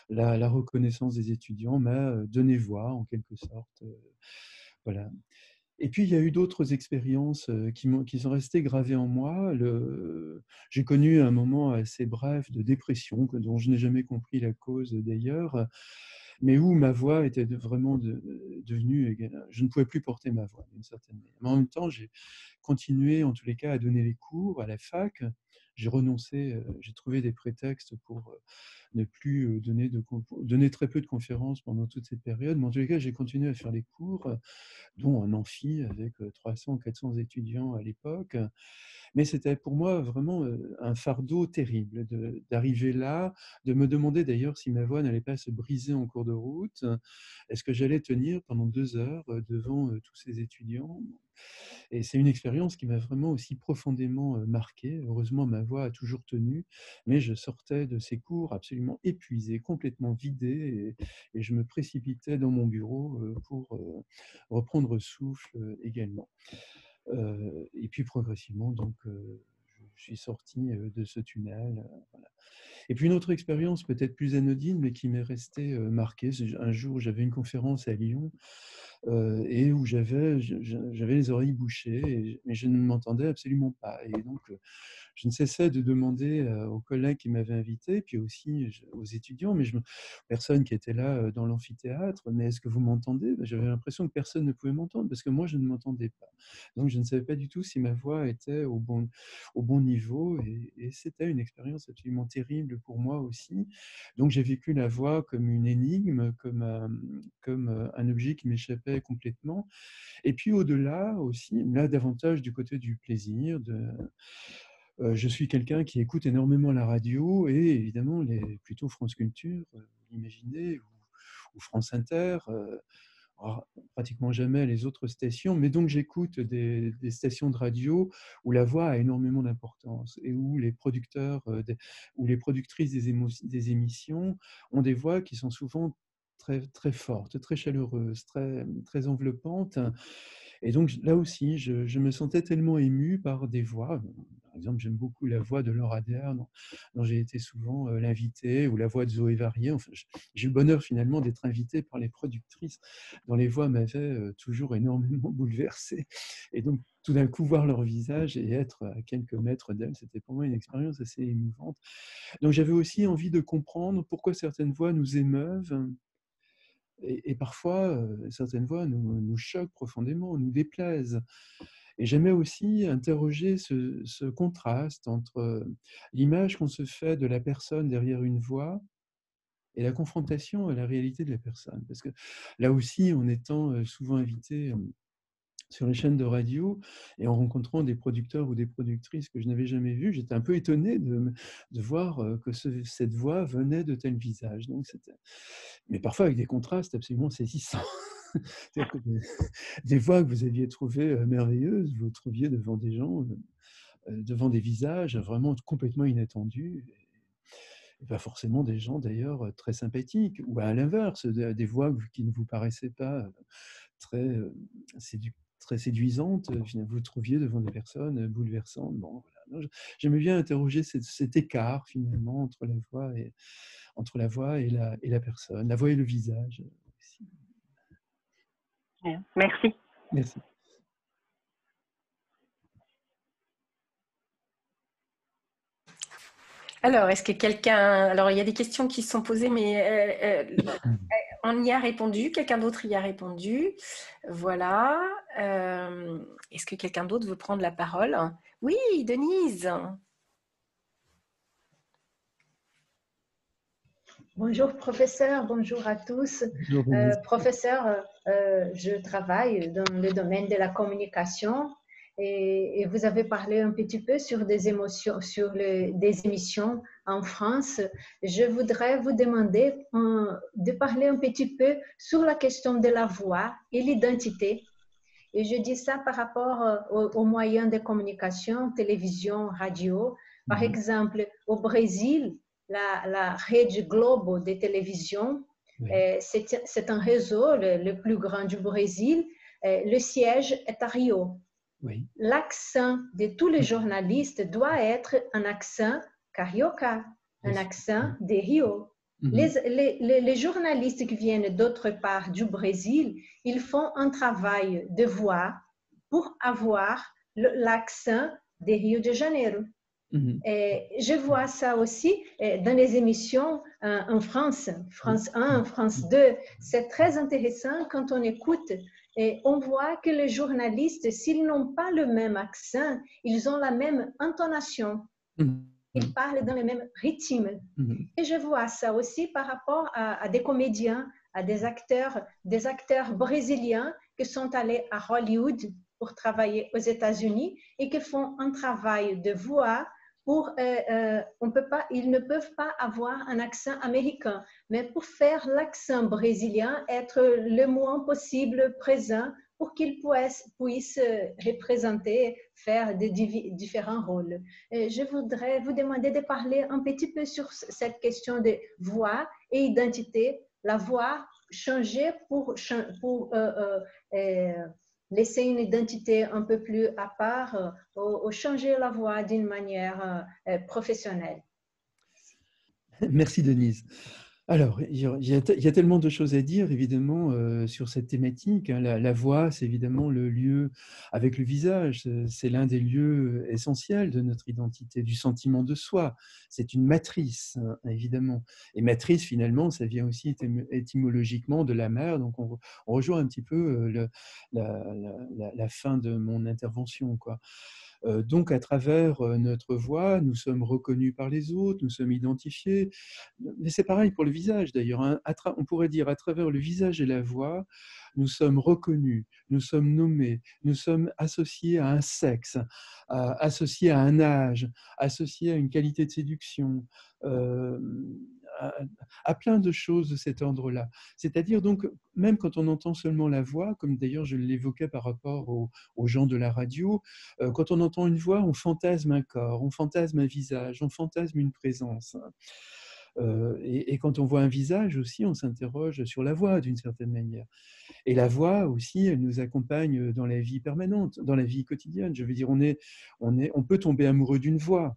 Speaker 3: la reconnaissance des étudiants m'a donné voix, en quelque sorte. Voilà. Et puis, il y a eu d'autres expériences qui sont restées gravées en moi. J'ai connu un moment assez bref de dépression, dont je n'ai jamais compris la cause d'ailleurs, mais où ma voix était vraiment devenue... Je ne pouvais plus porter ma voix, d'une certaine manière. Mais en même temps, j'ai continué, en tous les cas, à donner les cours à la fac. J'ai renoncé, j'ai trouvé des prétextes pour ne plus donner très peu de conférences pendant toute cette période. Mais en tous les cas, j'ai continué à faire les cours, dont un amphi avec 300, 400 étudiants à l'époque. Mais c'était pour moi vraiment un fardeau terrible d'arriver là, de me demander d'ailleurs si ma voix n'allait pas se briser en cours de route. Est-ce que j'allais tenir pendant 2 heures devant tous ces étudiants? Et c'est une expérience qui m'a vraiment aussi profondément marqué. Heureusement, ma voix a toujours tenu, mais je sortais de ces cours absolument épuisé, complètement vidé, et je me précipitais dans mon bureau pour reprendre souffle également. Et puis progressivement, donc, je suis sorti de ce tunnel. Voilà. Et puis une autre expérience peut-être plus anodine, mais qui m'est restée marquée. Un jour, j'avais une conférence à Lyon et où j'avais les oreilles bouchées, mais je ne m'entendais absolument pas. Et donc, je ne cessais de demander aux collègues qui m'avaient invité, puis aussi aux étudiants, personnes qui étaient là dans l'amphithéâtre, mais est-ce que vous m'entendez? J'avais l'impression que personne ne pouvait m'entendre parce que moi, je ne m'entendais pas. Donc, je ne savais pas du tout si ma voix était au bon niveau, et c'était une expérience absolument terrible pour moi aussi. Donc, j'ai vécu la voix comme une énigme, comme un objet qui m'échappait complètement. Et puis au-delà aussi, là davantage du côté du plaisir, je suis quelqu'un qui écoute énormément la radio et évidemment plutôt France Culture, imaginez, ou France Inter, pratiquement jamais les autres stations, mais donc j'écoute des stations de radio où la voix a énormément d'importance et où les producteurs ou les productrices des émissions ont des voix qui sont souvent très, très fortes, très chaleureuses, très, très enveloppantes. Et donc là aussi, je me sentais tellement ému par des voix. Par exemple, j'aime beaucoup la voix de Laura Dern, dont j'ai été souvent l'invité, ou la voix de Zoé Varier. Enfin, j'ai eu le bonheur finalement d'être invité par les productrices dont les voix m'avaient toujours énormément bouleversé. Et donc, tout d'un coup, voir leur visage et être à quelques mètres d'elles, c'était pour moi une expérience assez émouvante. Donc, j'avais aussi envie de comprendre pourquoi certaines voix nous émeuvent. Et parfois, certaines voix nous choquent profondément, nous déplaisent. Et j'aimais aussi interroger ce contraste entre l'image qu'on se fait de la personne derrière une voix et la confrontation à la réalité de la personne. Parce que là aussi, en étant souvent invité sur les chaînes de radio et en rencontrant des producteurs ou des productrices que je n'avais jamais vus, j'étais un peu étonné de voir que cette voix venait de tel visage. Donc mais parfois avec des contrastes absolument saisissants. C'est-à-dire que des voix que vous aviez trouvées merveilleuses, vous trouviez devant des gens, devant des visages vraiment complètement inattendus. Et pas forcément des gens d'ailleurs très sympathiques, ou à l'inverse, des voix qui ne vous paraissaient pas très, très séduisantes, vous trouviez devant des personnes bouleversantes. Bon, voilà. J'aimais bien interroger cet écart finalement entre la voix et la personne, la voix et le visage aussi.
Speaker 2: Merci.
Speaker 3: Merci.
Speaker 1: Alors, est-ce que quelqu'un... Alors, il y a des questions qui sont posées, mais on y a répondu. Quelqu'un d'autre y a répondu. Voilà. Est-ce que quelqu'un d'autre veut prendre la parole? Oui, Denise.
Speaker 4: Bonjour professeur, bonjour à tous.
Speaker 3: Bonjour,
Speaker 4: Professeur, je travaille dans le domaine de la communication et vous avez parlé un petit peu sur des émotions, des émissions en France. Je voudrais vous demander de parler un petit peu sur la question de la voix et l'identité. Et je dis ça par rapport aux moyens de communication, télévision, radio. Par exemple, au Brésil, la Rede Globo de télévision.
Speaker 3: Oui.
Speaker 4: C'est un réseau le plus grand du Brésil. Le siège est à Rio.
Speaker 3: Oui.
Speaker 4: L'accent de tous les journalistes doit être un accent carioca, un accent de Rio. Les journalistes qui viennent d'autre part du Brésil, ils font un travail de voix pour avoir l'accent de Rio de Janeiro. Je vois ça aussi dans les émissions en France, France 1, France 2. C'est très intéressant quand on écoute et on voit que les journalistes, s'ils n'ont pas le même accent, ils ont la même intonation. Ils parlent dans le même rythme. Et je vois ça aussi par rapport à des comédiens, à des acteurs brésiliens qui sont allés à Hollywood pour travailler aux États-Unis et qui font un travail de voix ils ne peuvent pas avoir un accent américain, mais pour faire l'accent brésilien, être le moins possible présent pour qu'ils puissent représenter, faire des différents rôles. Je voudrais vous demander de parler un petit peu sur cette question de voix et identité. La voix changer pour laisser une identité un peu plus à part ou changer la voix d'une manière professionnelle.
Speaker 3: Merci Denise. Alors, il y a tellement de choses à dire, évidemment, sur cette thématique. La voix, c'est évidemment le lieu, avec le visage, c'est l'un des lieux essentiels de notre identité, du sentiment de soi. C'est une matrice, évidemment. Et matrice, finalement, ça vient aussi étymologiquement de la mère. Donc, on rejoint un petit peu la fin de mon intervention, quoi. Donc, à travers notre voix, nous sommes reconnus par les autres, nous sommes identifiés. Mais c'est pareil pour le visage, d'ailleurs. Hein. On pourrait dire, à travers le visage et la voix, nous sommes reconnus, nous sommes nommés, nous sommes associés à un sexe, associés à un âge, associés à une qualité de séduction, à plein de choses de cet ordre-là. C'est-à-dire, donc, même quand on entend seulement la voix, comme d'ailleurs je l'évoquais par rapport aux gens de la radio, quand on entend une voix, on fantasme un corps, on fantasme un visage, on fantasme une présence. Et quand on voit un visage aussi, on s'interroge sur la voix d'une certaine manière. Et la voix aussi, elle nous accompagne dans la vie permanente, dans la vie quotidienne. Je veux dire, on peut tomber amoureux d'une voix.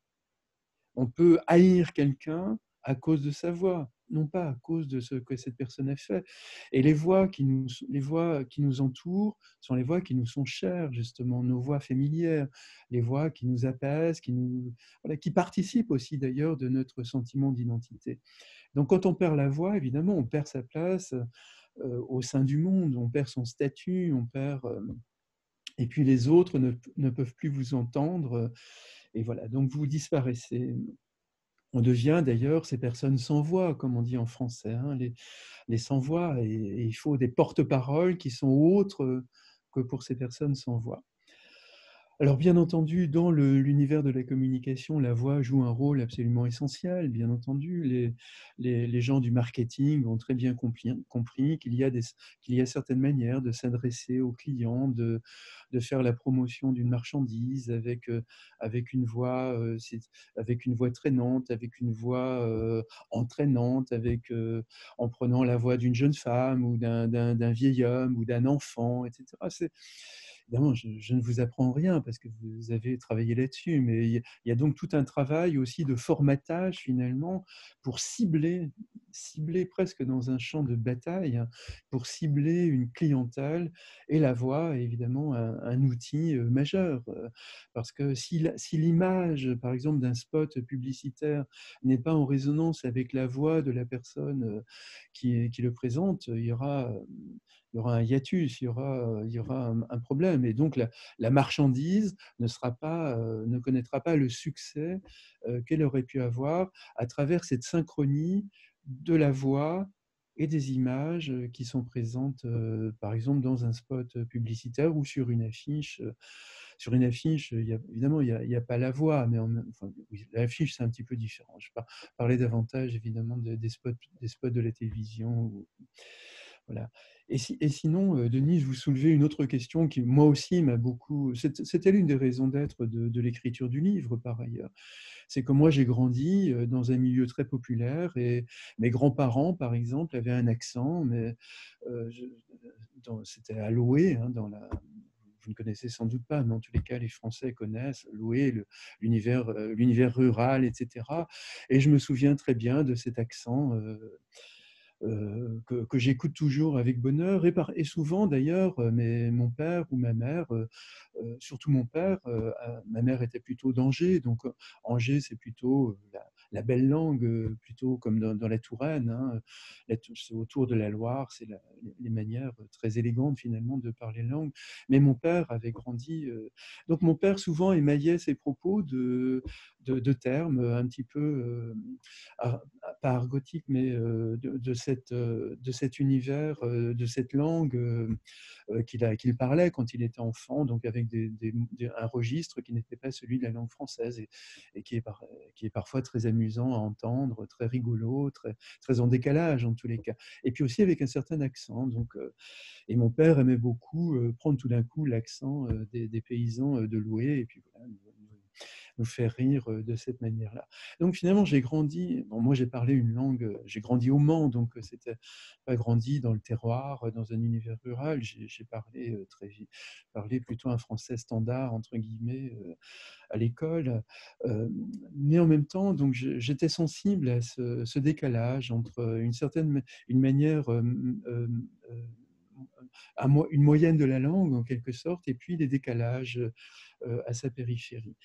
Speaker 3: On peut haïr quelqu'un à cause de sa voix, non pas à cause de ce que cette personne a fait. Et les voix qui nous entourent sont les voix qui nous sont chères, justement, nos voix familières, les voix qui nous apaisent, qui participent aussi d'ailleurs de notre sentiment d'identité. Donc quand on perd la voix, évidemment, on perd sa place au sein du monde, on perd son statut, et puis les autres ne peuvent plus vous entendre. Et voilà, donc vous disparaissez. On devient d'ailleurs ces personnes sans voix, comme on dit en français, hein, les sans voix. Et il faut des porte-paroles qui sont autres que pour ces personnes sans voix. Alors bien entendu, dans l'univers de la communication, la voix joue un rôle absolument essentiel. Bien entendu, les gens du marketing ont très bien compris qu'il y a certaines manières de s'adresser aux clients, de faire la promotion d'une marchandise avec une voix traînante, avec une voix entraînante, en prenant la voix d'une jeune femme ou d'un vieil homme ou d'un enfant, etc. Évidemment, je ne vous apprends rien parce que vous avez travaillé là-dessus, mais il y a donc tout un travail aussi de formatage finalement pour cibler presque dans un champ de bataille, pour cibler une clientèle, et la voix est évidemment un outil majeur. Parce que si l'image, par exemple, d'un spot publicitaire n'est pas en résonance avec la voix de la personne qui le présente, il y aura un hiatus, il y aura un problème. Et donc, la marchandise ne connaîtra pas le succès qu'elle aurait pu avoir à travers cette synchronie de la voix et des images qui sont présentes, par exemple, dans un spot publicitaire ou sur une affiche. Sur une affiche, évidemment, il n'y a pas la voix, mais oui, l'affiche, c'est un petit peu différent. Je parlais davantage, évidemment, des spots de la télévision. Voilà. Et sinon, Denise, vous soulevez une autre question qui, moi aussi, m'a beaucoup... C'était l'une des raisons d'être de l'écriture du livre, par ailleurs. C'est que moi, j'ai grandi dans un milieu très populaire et mes grands-parents, par exemple, avaient un accent, mais c'était à Loé, hein, vous ne connaissez sans doute pas, mais en tous les cas, les Français connaissent Loé, l'univers rural, etc. Et je me souviens très bien de cet accent que j'écoute toujours avec bonheur, et souvent d'ailleurs, mais mon père ou ma mère, surtout mon père, ma mère était plutôt d'Angers, donc Angers c'est plutôt la belle langue, plutôt comme dans la Touraine, hein, c'est autour de la Loire, c'est les manières très élégantes finalement de parler la langue. Mais mon père avait grandi, donc mon père souvent émaillait ses propos de termes un petit peu pas argotique, mais de cet univers, de cette langue qu'il parlait quand il était enfant, donc avec un registre qui n'était pas celui de la langue française et qui est parfois très amusant à entendre, très rigolo, très en décalage en tous les cas. Et puis aussi avec un certain accent. Donc, et mon père aimait beaucoup prendre tout d'un coup l'accent des paysans de Loué, et puis voilà, nous faire rire de cette manière-là. Donc finalement, j'ai grandi, bon, moi j'ai parlé une langue, j'ai grandi au Mans, donc c'était pas grandi dans le terroir, dans un univers rural, j'ai parlé parlé plutôt un français standard, entre guillemets, à l'école. Mais en même temps, donc j'étais sensible à ce décalage entre une manière, une moyenne de la langue en quelque sorte, et puis des décalages à sa périphérie.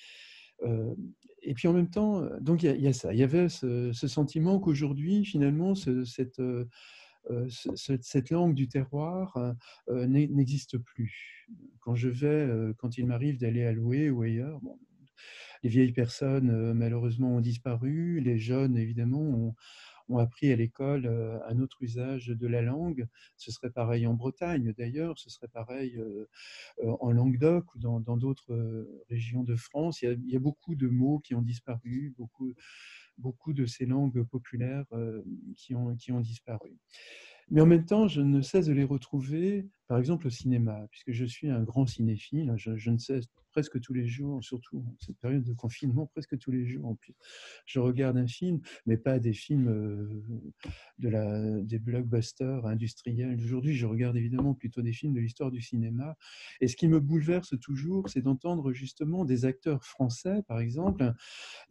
Speaker 3: Et puis en même temps, donc il y a ça, il y avait ce sentiment qu'aujourd'hui, finalement, cette langue du terroir n'existe plus. Quand il m'arrive d'aller à Loué ou ailleurs, bon, les vieilles personnes, malheureusement, ont disparu, les jeunes, évidemment, ont appris à l'école un autre usage de la langue. Ce serait pareil en Bretagne, d'ailleurs, ce serait pareil en Languedoc ou dans d'autres régions de France. Il y a beaucoup de mots qui ont disparu, beaucoup de ces langues populaires qui ont disparu. Mais en même temps, je ne cesse de les retrouver, par exemple au cinéma, puisque je suis un grand cinéphile. Je ne cesse presque tous les jours, surtout en cette période de confinement, presque tous les jours en plus. Je regarde un film, mais pas des films des blockbusters industriels d'aujourd'hui. Je regarde évidemment plutôt des films de l'histoire du cinéma. Et ce qui me bouleverse toujours, c'est d'entendre justement des acteurs français, par exemple,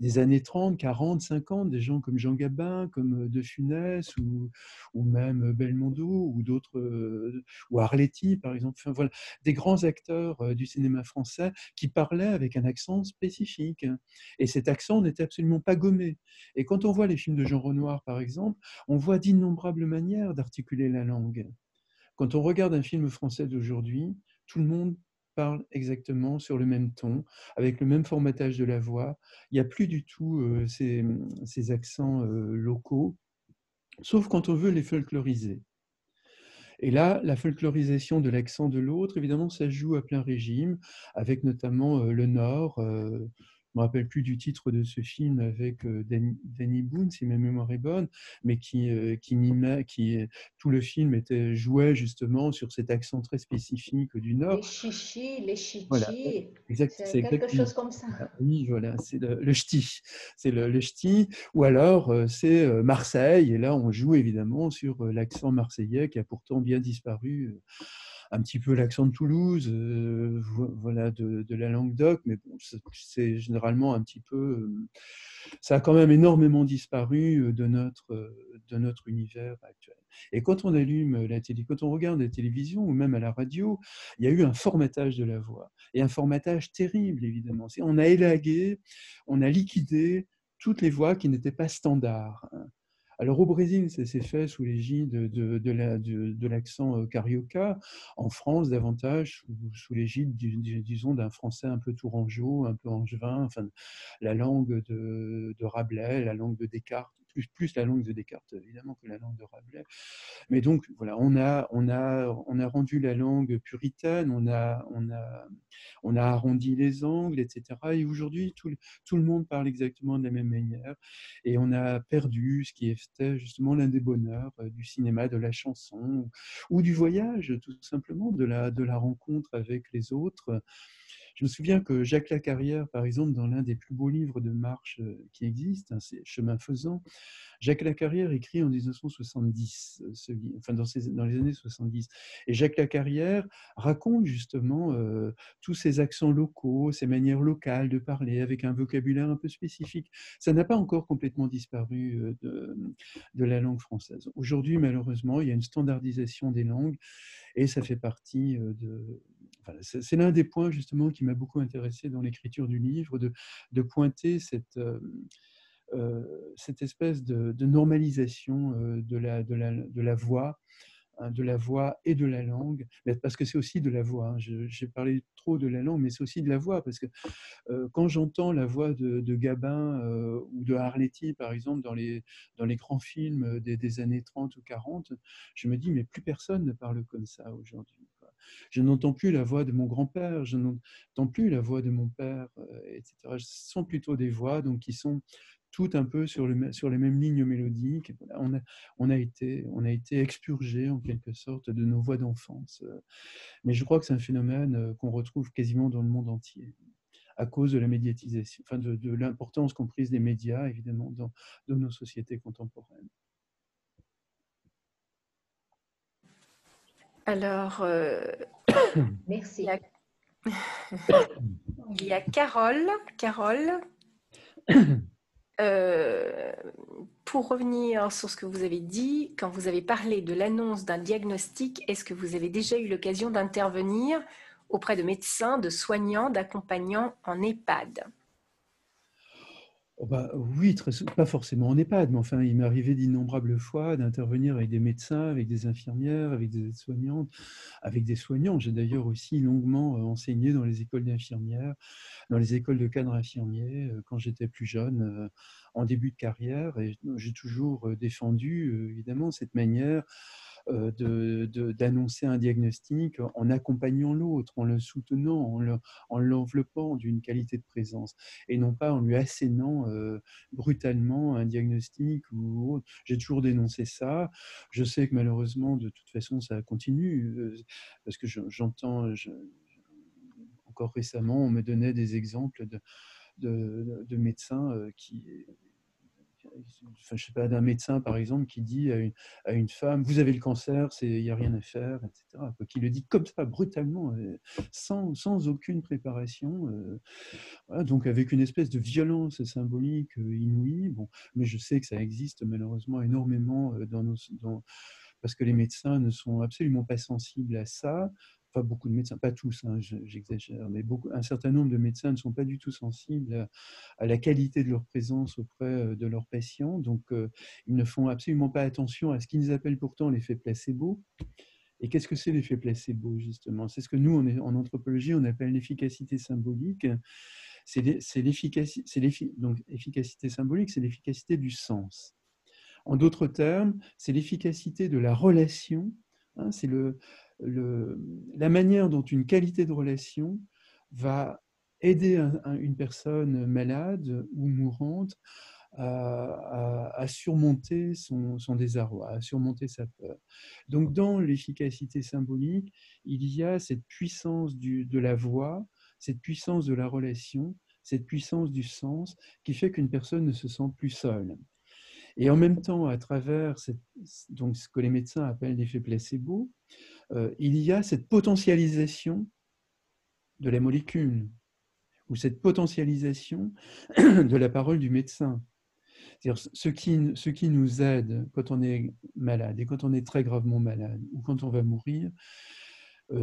Speaker 3: des années 30, 40, 50, des gens comme Jean Gabin, comme De Funès, ou même Belmondo, ou d'autres, ou Arletty, par exemple. Enfin, voilà, des grands acteurs du cinéma français qui parlaient avec un accent spécifique. Et cet accent n'était absolument pas gommé. Et quand on voit les films de Jean Renoir, par exemple, on voit d'innombrables manières d'articuler la langue. Quand on regarde un film français d'aujourd'hui, tout le monde parle exactement sur le même ton, avec le même formatage de la voix. Il n'y a plus du tout ces accents locaux, sauf quand on veut les folkloriser. Et là, la folklorisation de l'accent de l'autre, évidemment, ça joue à plein régime, avec notamment le Nord. Je ne me rappelle plus du titre de ce film avec Danny Boone, si ma mémoire est bonne, mais tout le film jouait justement sur cet accent très spécifique du Nord.
Speaker 4: Les
Speaker 3: Voilà,
Speaker 4: chichis,
Speaker 3: c'est
Speaker 4: c'est quelque
Speaker 3: exactement
Speaker 4: chose comme ça.
Speaker 3: ça. Oui, voilà, c'est le ch'ti. C'est le ch'ti. Ou alors, c'est Marseille. Et là, on joue évidemment sur l'accent marseillais qui a pourtant bien disparu. Un petit peu l'accent de Toulouse, voilà, de la Languedoc. Mais bon, c'est généralement un petit peu... ça a quand même énormément disparu de notre univers actuel. Et quand on allume quand on regarde la télévision ou même à la radio, il y a eu un formatage de la voix. Et un formatage terrible, évidemment. On a élagué, on a liquidé toutes les voix qui n'étaient pas standards. Alors au Brésil, ça s'est fait sous l'égide de l'accent carioca. En France, davantage sous l'égide, disons, d'un français un peu tourangeau, un peu angevin, enfin, la langue de Rabelais, la langue de Descartes. plus la langue de Descartes, évidemment, que la langue de Rabelais. Mais donc, voilà, on a rendu la langue puritaine, on a arrondi les angles, etc. Et aujourd'hui, tout le monde parle exactement de la même manière. Et on a perdu ce qui était justement l'un des bonheurs du cinéma, de la chanson, ou du voyage, tout simplement, de la rencontre avec les autres. Je me souviens que Jacques Lacarrière, par exemple, dans l'un des plus beaux livres de marche qui existent, hein, c'est Chemin faisant, Jacques Lacarrière écrit en 1970, enfin dans les années 70. Et Jacques Lacarrière raconte justement tous ces accents locaux, ces manières locales de parler avec un vocabulaire un peu spécifique. Ça n'a pas encore complètement disparu de la langue française. Aujourd'hui, malheureusement, il y a une standardisation des langues et ça fait partie de... Enfin, c'est l'un des points justement qui m'a beaucoup intéressé dans l'écriture du livre, de pointer cette espèce de normalisation de la voix, hein, de la voix et de la langue, parce que c'est aussi de la voix. Hein. J'ai parlé trop de la langue, mais c'est aussi de la voix, parce que quand j'entends la voix de Gabin ou de Arletty, par exemple, dans les grands films des années 30 ou 40, je me dis, mais plus personne ne parle comme ça aujourd'hui. Je n'entends plus la voix de mon grand-père, je n'entends plus la voix de mon père, etc. Ce sont plutôt des voix donc, qui sont toutes un peu sur les mêmes lignes mélodiques. Voilà, on a été expurgé en quelque sorte de nos voix d'enfance. Mais je crois que c'est un phénomène qu'on retrouve quasiment dans le monde entier, à cause de la médiatisation, enfin de l'importance comprise des médias, évidemment, dans nos sociétés contemporaines.
Speaker 1: Alors,
Speaker 4: Merci.
Speaker 1: Il y a Carole. Pour revenir sur ce que vous avez dit, quand vous avez parlé de l'annonce d'un diagnostic, est-ce que vous avez déjà eu l'occasion d'intervenir auprès de médecins, de soignants, d'accompagnants en EHPAD?
Speaker 3: Oh bah, oui, pas forcément en EHPAD, mais enfin, il m'est arrivé d'innombrables fois d'intervenir avec des médecins, avec des infirmières, avec des aides-soignantes, avec des soignants. J'ai d'ailleurs aussi longuement enseigné dans les écoles d'infirmières, dans les écoles de cadres infirmiers, quand j'étais plus jeune, en début de carrière. Et j'ai toujours défendu, évidemment, cette manière d'annoncer un diagnostic en accompagnant l'autre, en le soutenant, en l'enveloppant d'une qualité de présence, et non pas en lui assénant brutalement un diagnostic ou autre. J'ai toujours dénoncé ça. Je sais que malheureusement, de toute façon, ça continue, parce que j'entends... Encore récemment, on me donnait des exemples de médecins qui... Enfin, je sais pas, d'un médecin, par exemple, qui dit à une femme, vous avez le cancer, il n'y a rien à faire, etc. Qui le dit comme ça, brutalement, sans aucune préparation, voilà, donc avec une espèce de violence symbolique inouïe. Bon, mais je sais que ça existe malheureusement énormément parce que les médecins ne sont absolument pas sensibles à ça. Enfin, beaucoup de médecins, pas tous, hein, j'exagère, mais un certain nombre de médecins ne sont pas du tout sensibles à la qualité de leur présence auprès de leurs patients. Donc, ils ne font absolument pas attention à ce qu'ils appellent pourtant l'effet placebo. Et qu'est-ce que c'est l'effet placebo, justement? C'est ce que nous, en anthropologie, on appelle l'efficacité symbolique. Donc, efficacité symbolique, c'est l'efficacité du sens. En d'autres termes, c'est l'efficacité de la relation, hein, c'est la manière dont une qualité de relation va aider une personne malade ou mourante à surmonter son désarroi, à surmonter sa peur. Donc, dans l'efficacité symbolique, il y a cette puissance de la voix, cette puissance de la relation, cette puissance du sens qui fait qu'une personne ne se sent plus seule. Et en même temps, à travers donc ce que les médecins appellent l'effet placebo, il y a cette potentialisation de la molécule, ou cette potentialisation de la parole du médecin. C'est-à-dire ce qui nous aide quand on est malade, et quand on est très gravement malade, ou quand on va mourir,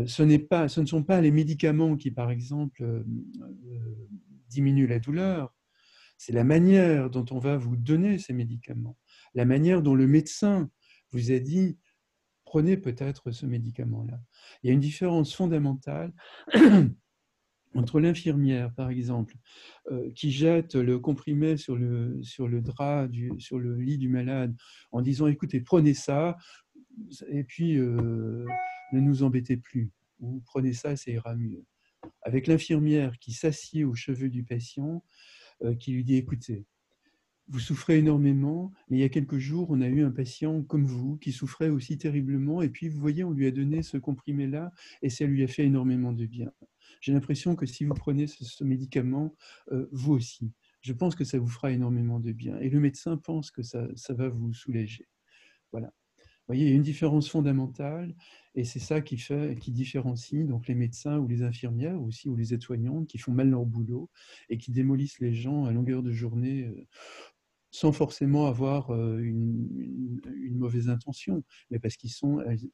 Speaker 3: ce ne sont pas les médicaments qui, par exemple, diminuent la douleur, c'est la manière dont on va vous donner ces médicaments, la manière dont le médecin vous a dit « prenez peut-être ce médicament-là ». Il y a une différence fondamentale entre l'infirmière, par exemple, qui jette le comprimé sur le drap, sur le lit du malade, en disant « écoutez, prenez ça, et puis ne nous embêtez plus », ou « prenez ça, ça ira mieux ». Avec l'infirmière qui s'assied aux cheveux du patient, qui lui dit « écoutez, vous souffrez énormément, mais il y a quelques jours, on a eu un patient comme vous qui souffrait aussi terriblement, et puis vous voyez, on lui a donné ce comprimé-là, et ça lui a fait énormément de bien. J'ai l'impression que si vous prenez ce médicament, vous aussi, je pense que ça vous fera énormément de bien. Et le médecin pense que ça va vous soulager. » Voilà. Vous voyez, il y a une différence fondamentale, et c'est ça qui différencie donc les médecins ou les infirmières aussi, ou les aides-soignantes qui font mal leur boulot et qui démolissent les gens à longueur de journée sans forcément avoir une mauvaise intention, mais parce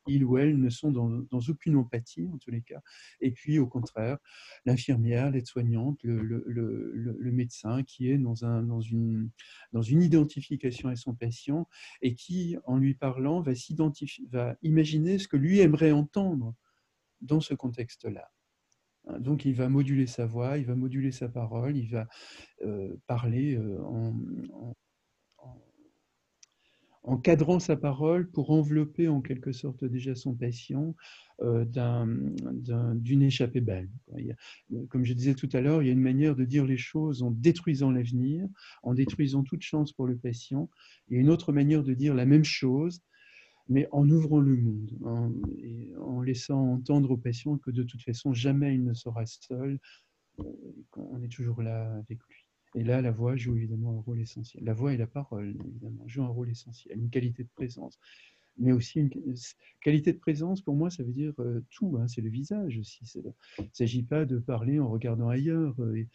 Speaker 3: ils ou elles ne sont dans aucune empathie, en tous les cas. Et puis, au contraire, l'infirmière, l'aide-soignante, le médecin qui est dans une identification à son patient et qui, en lui parlant, va imaginer ce que lui aimerait entendre dans ce contexte-là. Donc, il va moduler sa voix, il va moduler sa parole, il va parler en cadrant sa parole pour envelopper en quelque sorte déjà son patient d'une échappée belle. Comme je disais tout à l'heure, il y a une manière de dire les choses en détruisant l'avenir, en détruisant toute chance pour le patient, et une autre manière de dire la même chose, mais en ouvrant le monde, et en laissant entendre au patient que de toute façon, jamais il ne sera seul, qu'on est toujours là avec lui. Et là, la voix joue évidemment un rôle essentiel. La voix et la parole, évidemment, jouent un rôle essentiel, une qualité de présence. Mais aussi une qualité de présence, pour moi, ça veut dire tout. Hein, c'est le visage aussi. Il ne s'agit pas de parler en regardant ailleurs. Et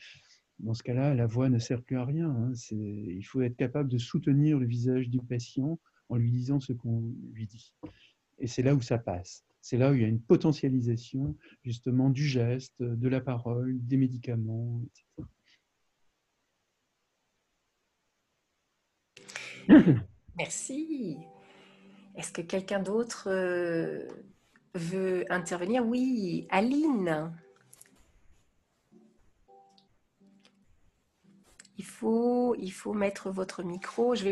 Speaker 3: dans ce cas-là, la voix ne sert plus à rien. Hein, il faut être capable de soutenir le visage du patient en lui disant ce qu'on lui dit. Et c'est là où ça passe. C'est là où il y a une potentialisation justement du geste, de la parole, des médicaments, etc.
Speaker 1: Merci. Est-ce que quelqu'un d'autre veut intervenir? Oui, Aline. Il faut mettre votre micro. Je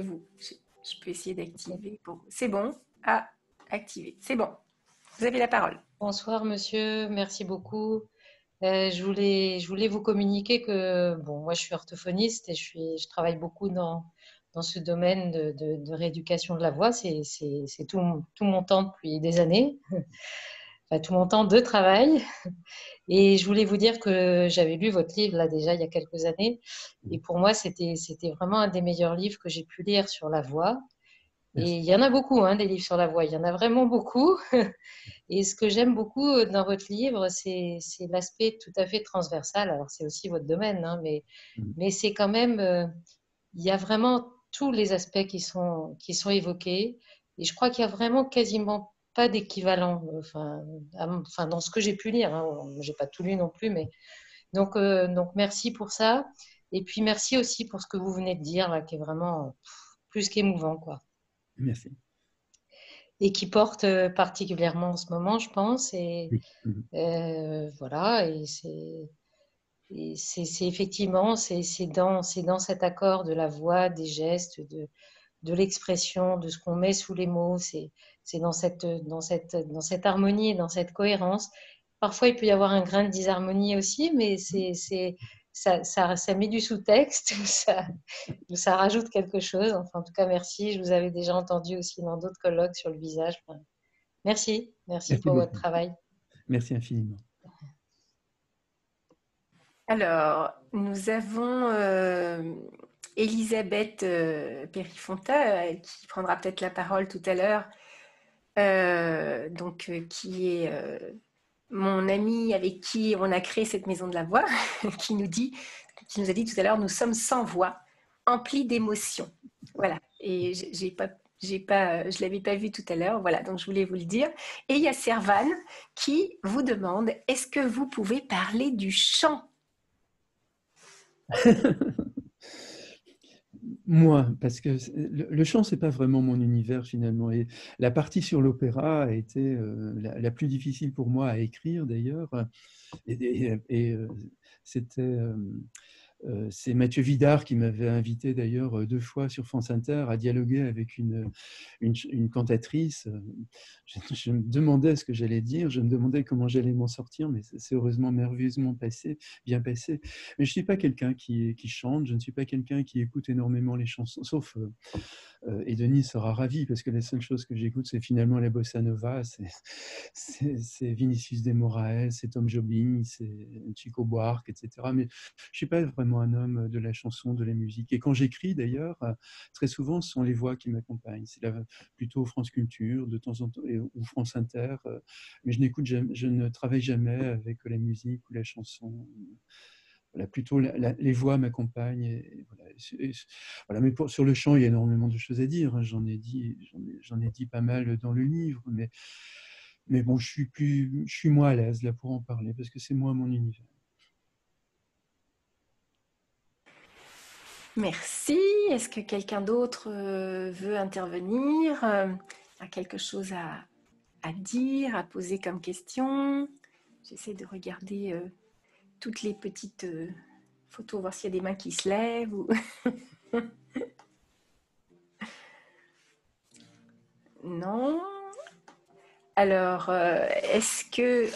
Speaker 1: peux essayer d'activer. Bon, c'est bon. Ah, activé. C'est bon. Vous avez la parole.
Speaker 5: Bonsoir monsieur, merci beaucoup. Je voulais vous communiquer que bon, moi je suis orthophoniste et je travaille beaucoup dans ce domaine de rééducation de la voix. C'est tout mon temps depuis des années, enfin, tout mon temps de travail. Et je voulais vous dire que j'avais lu votre livre là déjà il y a quelques années. Et pour moi, c'était vraiment un des meilleurs livres que j'ai pu lire sur la voix. Et il y en a beaucoup, hein, des livres sur la voix, il y en a vraiment beaucoup. Et ce que j'aime beaucoup dans votre livre, c'est l'aspect tout à fait transversal. Alors, c'est aussi votre domaine, hein, mais c'est quand même, il y a vraiment tous les aspects qui sont évoqués. Et je crois qu'il y a vraiment quasiment pas d'équivalent, enfin, dans ce que j'ai pu lire. Hein, j'ai pas tout lu non plus, mais donc merci pour ça. Et puis merci aussi pour ce que vous venez de dire, là, qui est vraiment plus qu'émouvant, quoi.
Speaker 3: Merci.
Speaker 5: Et qui porte particulièrement en ce moment, je pense. Et voilà, et c'est effectivement, c'est dans cet accord de la voix, des gestes, de l'expression, de ce qu'on met sous les mots. C'est dans cette harmonie et dans cette cohérence. Parfois, il peut y avoir un grain de disharmonie aussi, mais ça met du sous-texte, ça rajoute quelque chose. Enfin, en tout cas, merci. Je vous avais déjà entendu aussi dans d'autres colloques sur le visage. Enfin, merci pour votre travail.
Speaker 3: Merci infiniment.
Speaker 1: Alors, nous avons Elisabeth Périfonta qui prendra peut-être la parole tout à l'heure, qui est mon amie avec qui on a créé cette maison de la voix, qui nous a dit tout à l'heure, nous sommes sans voix, emplis d'émotions. Voilà. Et je l'avais pas vu tout à l'heure. Voilà. Donc je voulais vous le dire. Et il y a Servane qui vous demande, est-ce que vous pouvez parler du chant?
Speaker 3: Moi, parce que le chant, c'est pas vraiment mon univers finalement. Et la partie sur l'opéra a été la plus difficile pour moi à écrire d'ailleurs. Et c'était c'est Mathieu Vidard qui m'avait invité d'ailleurs 2 fois sur France Inter à dialoguer avec une cantatrice. Je me demandais ce que j'allais dire, je me demandais comment j'allais m'en sortir, mais c'est heureusement merveilleusement passé, bien passé. Mais je ne suis pas quelqu'un qui chante, je ne suis pas quelqu'un qui écoute énormément les chansons, sauf et Denis sera ravi parce que la seule chose que j'écoute, c'est finalement la bossa nova, c'est Vinicius de Moraes, c'est Tom Jobim, c'est Chico Buarque, etc. Mais je ne suis pas vraiment un homme de la chanson, de la musique. Et quand j'écris, d'ailleurs, très souvent, ce sont les voix qui m'accompagnent. C'est plutôt France Culture, de temps en temps, ou France Inter. Mais je ne travaille jamais avec la musique ou la chanson. Voilà, plutôt les voix m'accompagnent. Voilà. Mais sur le chant, il y a énormément de choses à dire. Hein. J'en ai dit pas mal dans le livre. Mais bon, je suis moins à l'aise là pour en parler parce que c'est moins mon univers.
Speaker 1: Merci. Est-ce que quelqu'un d'autre veut intervenir, a quelque chose à dire, à poser comme question? J'essaie de regarder toutes les petites photos, voir s'il y a des mains qui se lèvent. Ou... Non. Alors, est-ce que...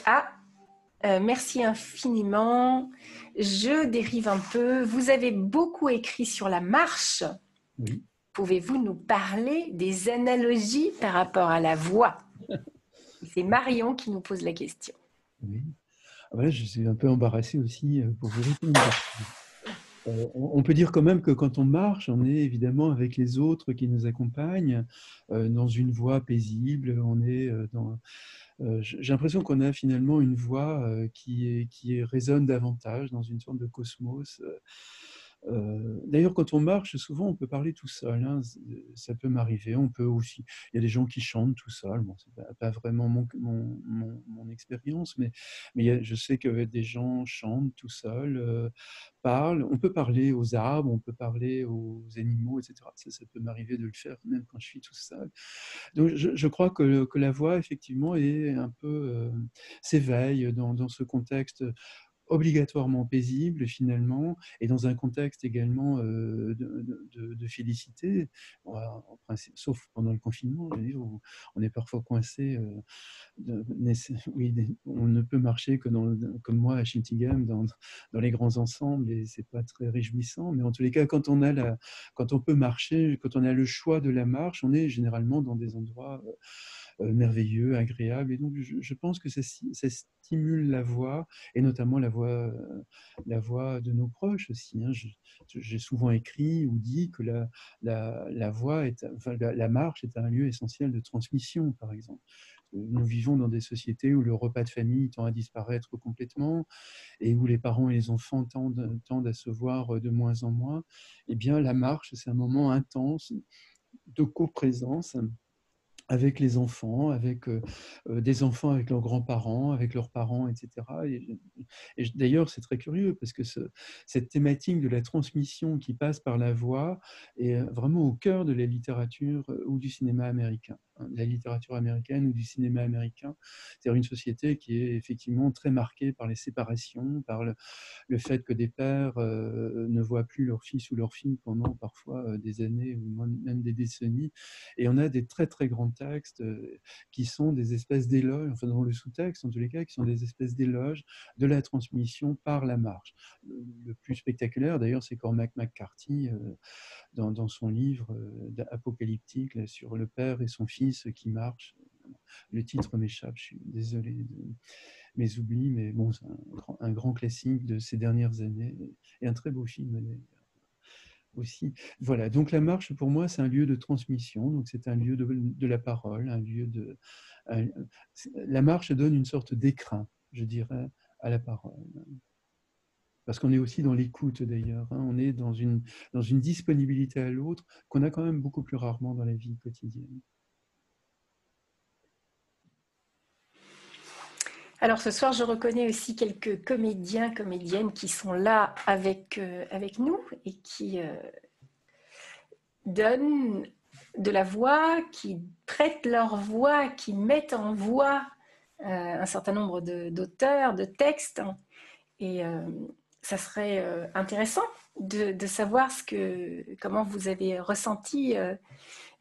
Speaker 1: merci infiniment. Je dérive un peu. Vous avez beaucoup écrit sur la marche.
Speaker 3: Oui.
Speaker 1: Pouvez-vous nous parler des analogies par rapport à la voix? C'est Marion qui nous pose la question.
Speaker 3: Oui. Voilà, je suis un peu embarrassé aussi pour vous répondre. On peut dire quand même que quand on marche, on est évidemment avec les autres qui nous accompagnent dans une voie paisible. On est j'ai l'impression qu'on a finalement une voix qui résonne davantage dans une sorte de cosmos. D'ailleurs, quand on marche, souvent on peut parler tout seul. Hein, ça peut m'arriver. On peut aussi. Il y a des gens qui chantent tout seul. Bon, c'est pas vraiment mon expérience, mais je sais que des gens chantent tout seuls, parlent. On peut parler aux arbres, on peut parler aux animaux, etc. Ça peut m'arriver de le faire même quand je suis tout seul. Donc, je crois que la voix, effectivement, est un peu s'éveille dans ce contexte obligatoirement paisible finalement, et dans un contexte également de félicité, en principe, sauf pendant le confinement, je veux dire, où on est parfois coincé. Oui, on ne peut marcher que comme moi à Shintigam, dans les grands ensembles, et c'est pas très réjouissant. Mais en tous les cas, quand on peut marcher, quand on a le choix de la marche, on est généralement dans des endroits merveilleux, agréables. Et donc, je pense que ça stimule la voix, et notamment la voix de nos proches aussi. Hein. J'ai souvent écrit ou dit que la voix la marche est un lieu essentiel de transmission, par exemple. Nous vivons dans des sociétés où le repas de famille tend à disparaître complètement et où les parents et les enfants tendent à se voir de moins en moins. Eh bien, la marche, c'est un moment intense de coprésence avec les enfants, avec des enfants avec leurs grands-parents, avec leurs parents, etc. Et d'ailleurs, c'est très curieux parce que cette thématique de la transmission qui passe par la voix est vraiment au cœur de la littérature ou du cinéma américain. Hein, la littérature américaine ou du cinéma américain, c'est une société qui est effectivement très marquée par les séparations, par le fait que des pères ne voient plus leur fils ou leur fille pendant parfois des années ou même des décennies. Et on a des très très grands textes qui sont des espèces d'éloges, enfin dans le sous-texte en tous les cas, qui sont des espèces d'éloges de la transmission par la marche. Le plus spectaculaire d'ailleurs, c'est Cormac McCarthy dans son livre apocalyptique là, sur le père et son fils qui marchent. Le titre m'échappe, je suis désolé de mes oublis, mais bon, c'est un grand classique de ces dernières années et un très beau film aussi. Voilà, donc la marche pour moi c'est un lieu de transmission, donc c'est un lieu de la parole, la marche donne une sorte d'écrin, je dirais, à la parole. Parce qu'on est aussi dans l'écoute d'ailleurs, hein. On est dans une disponibilité à l'autre qu'on a quand même beaucoup plus rarement dans la vie quotidienne.
Speaker 1: Alors ce soir, je reconnais aussi quelques comédiens, comédiennes qui sont là avec nous et qui donnent de la voix, qui prêtent leur voix, qui mettent en voix un certain nombre d'auteurs, de textes. Et ça serait intéressant de savoir comment vous avez ressenti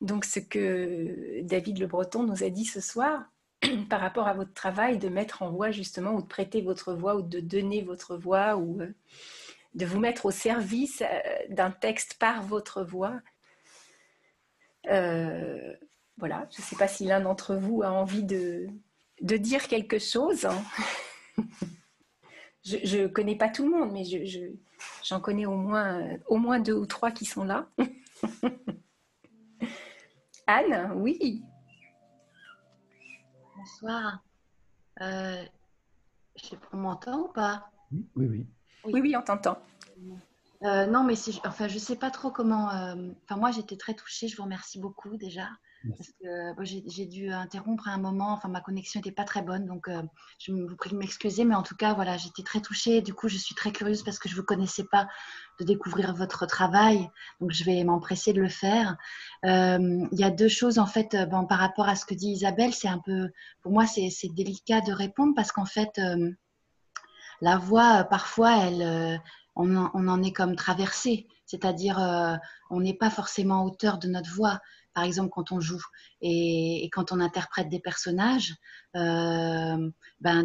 Speaker 1: donc ce que David Le Breton nous a dit ce soir par rapport à votre travail de mettre en voix justement, ou de prêter votre voix, ou de donner votre voix, ou de vous mettre au service d'un texte par votre voix. Voilà, je ne sais pas si l'un d'entre vous a envie de dire quelque chose. Je ne connais pas tout le monde, mais j'en connais au moins 2 ou 3 qui sont là. Anne, oui.
Speaker 6: Bonsoir. On m'entend ou pas?
Speaker 3: Oui, oui, oui.
Speaker 1: Oui, oui, on t'entend.
Speaker 6: Non, mais enfin, je sais pas trop comment. Enfin, moi, j'étais très touchée. Je vous remercie beaucoup déjà.
Speaker 3: Merci.
Speaker 6: Parce que bon, j'ai dû interrompre à un moment. Enfin, ma connexion n'était pas très bonne. Donc, je vous prie de m'excuser. Mais en tout cas, voilà, j'étais très touchée. Du coup, je suis très curieuse parce que je ne vous connaissais pas, de découvrir votre travail. Donc, je vais m'empresser de le faire. Il y a 2 choses, en fait, bon, par rapport à ce que dit Isabelle. C'est un peu. Pour moi, c'est délicat de répondre parce qu'en fait, la voix, parfois, on en est comme traversé, c'est-à-dire on n'est pas forcément auteur de notre voix, par exemple quand on joue et quand on interprète des personnages, ben,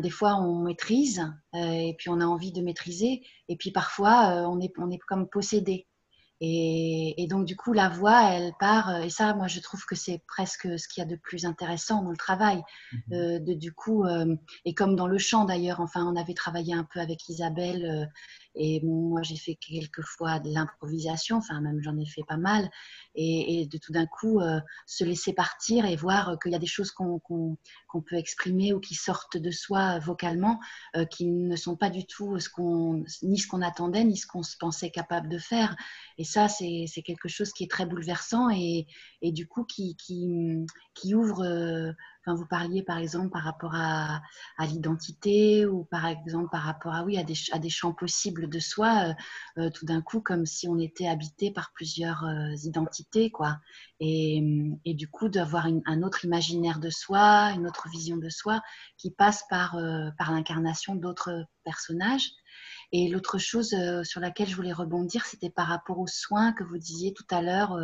Speaker 6: des fois on maîtrise et puis on a envie de maîtriser et puis parfois on est comme possédé. Et donc, du coup, la voix, elle part. Et ça, moi, je trouve que c'est presque ce qu'il y a de plus intéressant dans le travail. Du coup, et comme dans le chant d'ailleurs, enfin, on avait travaillé un peu avec Isabelle. Et moi, j'ai fait quelques fois de l'improvisation. Enfin, même j'en ai fait pas mal. Et de tout d'un coup, se laisser partir et voir qu'il y a des choses qu'on peut exprimer ou qui sortent de soi vocalement, qui ne sont pas du tout ni ce qu'on attendait, ni ce qu'on se pensait capable de faire. Et ça, c'est quelque chose qui est très bouleversant et du coup qui ouvre. Enfin, vous parliez par exemple par rapport à l'identité ou par exemple par rapport oui, à des champs possibles de soi, tout d'un coup, comme si on était habité par plusieurs identités, quoi. Et du coup, d'avoir un autre imaginaire de soi, une autre vision de soi qui passe par l'incarnation d'autres personnages. Et l'autre chose sur laquelle je voulais rebondir, c'était par rapport aux soins que vous disiez tout à l'heure,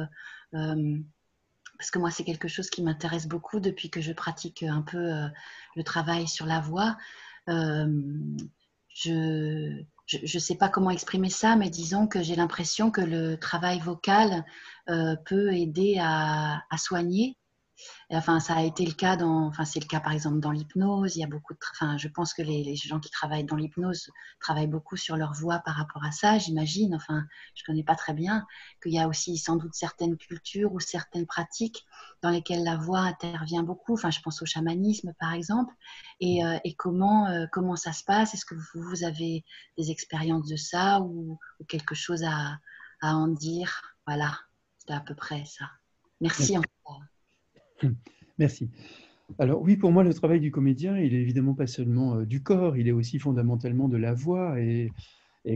Speaker 6: parce que moi, c'est quelque chose qui m'intéresse beaucoup depuis que je pratique un peu le travail sur la voix. Je ne sais pas comment exprimer ça, mais disons que j'ai l'impression que le travail vocal peut aider à soigner. Enfin, ça a été le cas enfin, c'est le cas par exemple dans l'hypnose. Il y a beaucoup enfin, je pense que les gens qui travaillent dans l'hypnose travaillent beaucoup sur leur voix par rapport à ça, j'imagine. Enfin, je connais pas très bien qu'il y a aussi sans doute certaines cultures ou certaines pratiques dans lesquelles la voix intervient beaucoup. Enfin, je pense au chamanisme par exemple. Et comment ça se passe? Est-ce que vous avez des expériences de ça ou quelque chose à en dire? Voilà, c'était à peu près ça. Merci
Speaker 3: Merci.
Speaker 6: encore.
Speaker 3: Merci. Alors oui, pour moi, le travail du comédien, il est évidemment pas seulement du corps, il est aussi fondamentalement de la voix. Et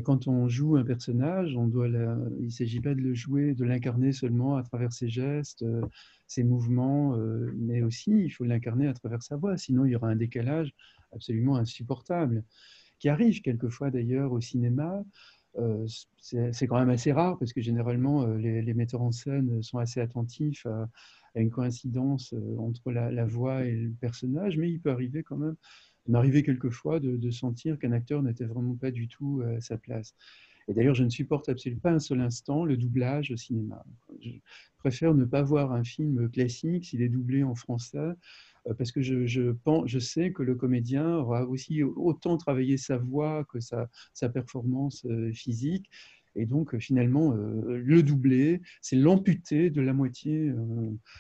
Speaker 3: quand on joue un personnage, il ne s'agit pas de le jouer, de l'incarner seulement à travers ses gestes, ses mouvements, mais aussi il faut l'incarner à travers sa voix. Sinon, il y aura un décalage absolument insupportable, qui arrive quelquefois d'ailleurs au cinéma. C'est quand même assez rare parce que généralement les metteurs en scène sont assez attentifs à une coïncidence entre la voix et le personnage, mais il peut arriver quand même, m'arriver quelquefois de sentir qu'un acteur n'était vraiment pas du tout à sa place. Et d'ailleurs, je ne supporte absolument pas un seul instant le doublage au cinéma. Je préfère ne pas voir un film classique s'il est doublé en français, parce que je sais que le comédien aura aussi autant travaillé sa voix que sa performance physique. Et donc, finalement, le doubler, c'est l'amputer de la moitié,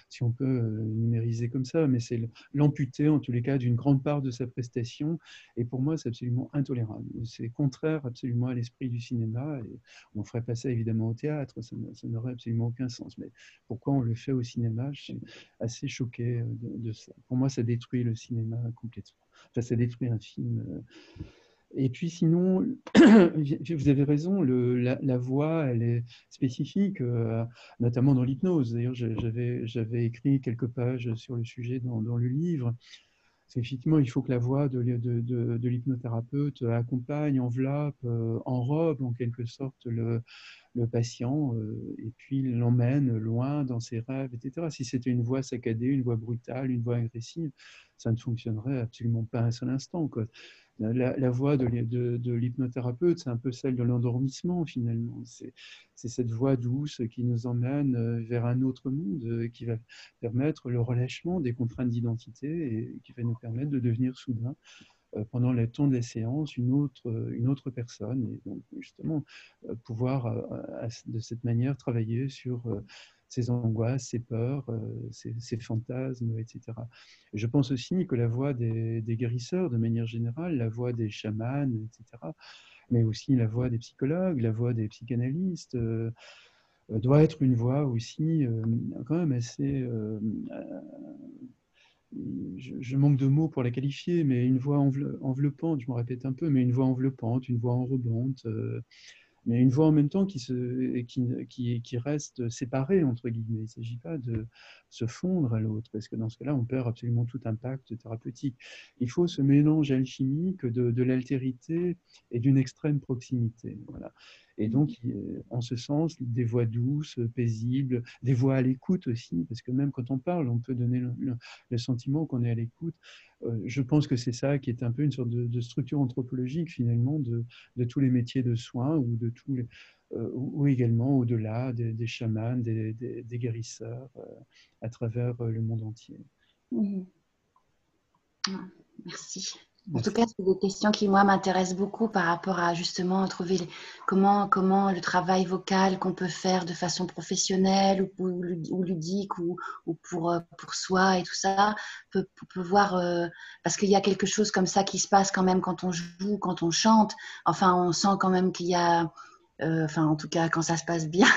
Speaker 3: si on peut numériser comme ça, mais c'est l'amputer, en tous les cas, d'une grande part de sa prestation. Et pour moi, c'est absolument intolérable. C'est contraire absolument à l'esprit du cinéma. Et on ferait pas ça, évidemment, au théâtre. Ça n'aurait absolument aucun sens. Mais pourquoi on le fait au cinéma? Je suis assez choqué de ça. Pour moi, ça détruit le cinéma complètement. Enfin, ça détruit un film Et puis sinon, vous avez raison, la voix, elle est spécifique, notamment dans l'hypnose. D'ailleurs, j'avais écrit quelques pages sur le sujet dans le livre. Effectivement, il faut que la voix de l'hypnothérapeute accompagne, enveloppe, enrobe en quelque sorte le patient et puis l'emmène loin dans ses rêves, etc. Si c'était une voix saccadée, une voix brutale, une voix agressive, ça ne fonctionnerait absolument pas un seul instant, quoi. La voix de l'hypnothérapeute, c'est un peu celle de l'endormissement finalement. C'est cette voix douce qui nous emmène vers un autre monde, qui va permettre le relâchement des contraintes d'identité et qui va nous permettre de devenir soudain, pendant le temps de la séance, une autre personne. Et donc justement, pouvoir de cette manière travailler sur ses angoisses, ses peurs, ses fantasmes, etc. Je pense aussi que la voix des guérisseurs, de manière générale, la voix des chamans, etc., mais aussi la voix des psychologues, la voix des psychanalystes, doit être une voix aussi quand même assez... je manque de mots pour la qualifier, mais une voix enveloppante, je me répète un peu, mais une voix enveloppante, une voix enrobante, mais une voix en même temps qui reste séparée, entre guillemets. Il ne s'agit pas de se fondre à l'autre, parce que dans ce cas-là, on perd absolument tout impact thérapeutique. Il faut ce mélange alchimique de l'altérité et d'une extrême proximité. Voilà. Et donc, en ce sens, des voix douces, paisibles, des voix à l'écoute aussi, parce que même quand on parle, on peut donner le sentiment qu'on est à l'écoute. Je pense que c'est ça qui est un peu une sorte de structure anthropologique, finalement, de tous les métiers de soins ou de tous les, ou également au-delà des chamans, des guérisseurs à travers le monde entier.
Speaker 6: Merci. En tout cas, c'est des questions qui, moi, m'intéressent beaucoup par rapport à justement trouver comment le travail vocal qu'on peut faire de façon professionnelle ou ludique ou pour soi et tout ça peut voir, parce qu'il y a quelque chose comme ça qui se passe quand même quand on joue, quand on chante. Enfin, on sent quand même qu'il y a... enfin, en tout cas, quand ça se passe bien,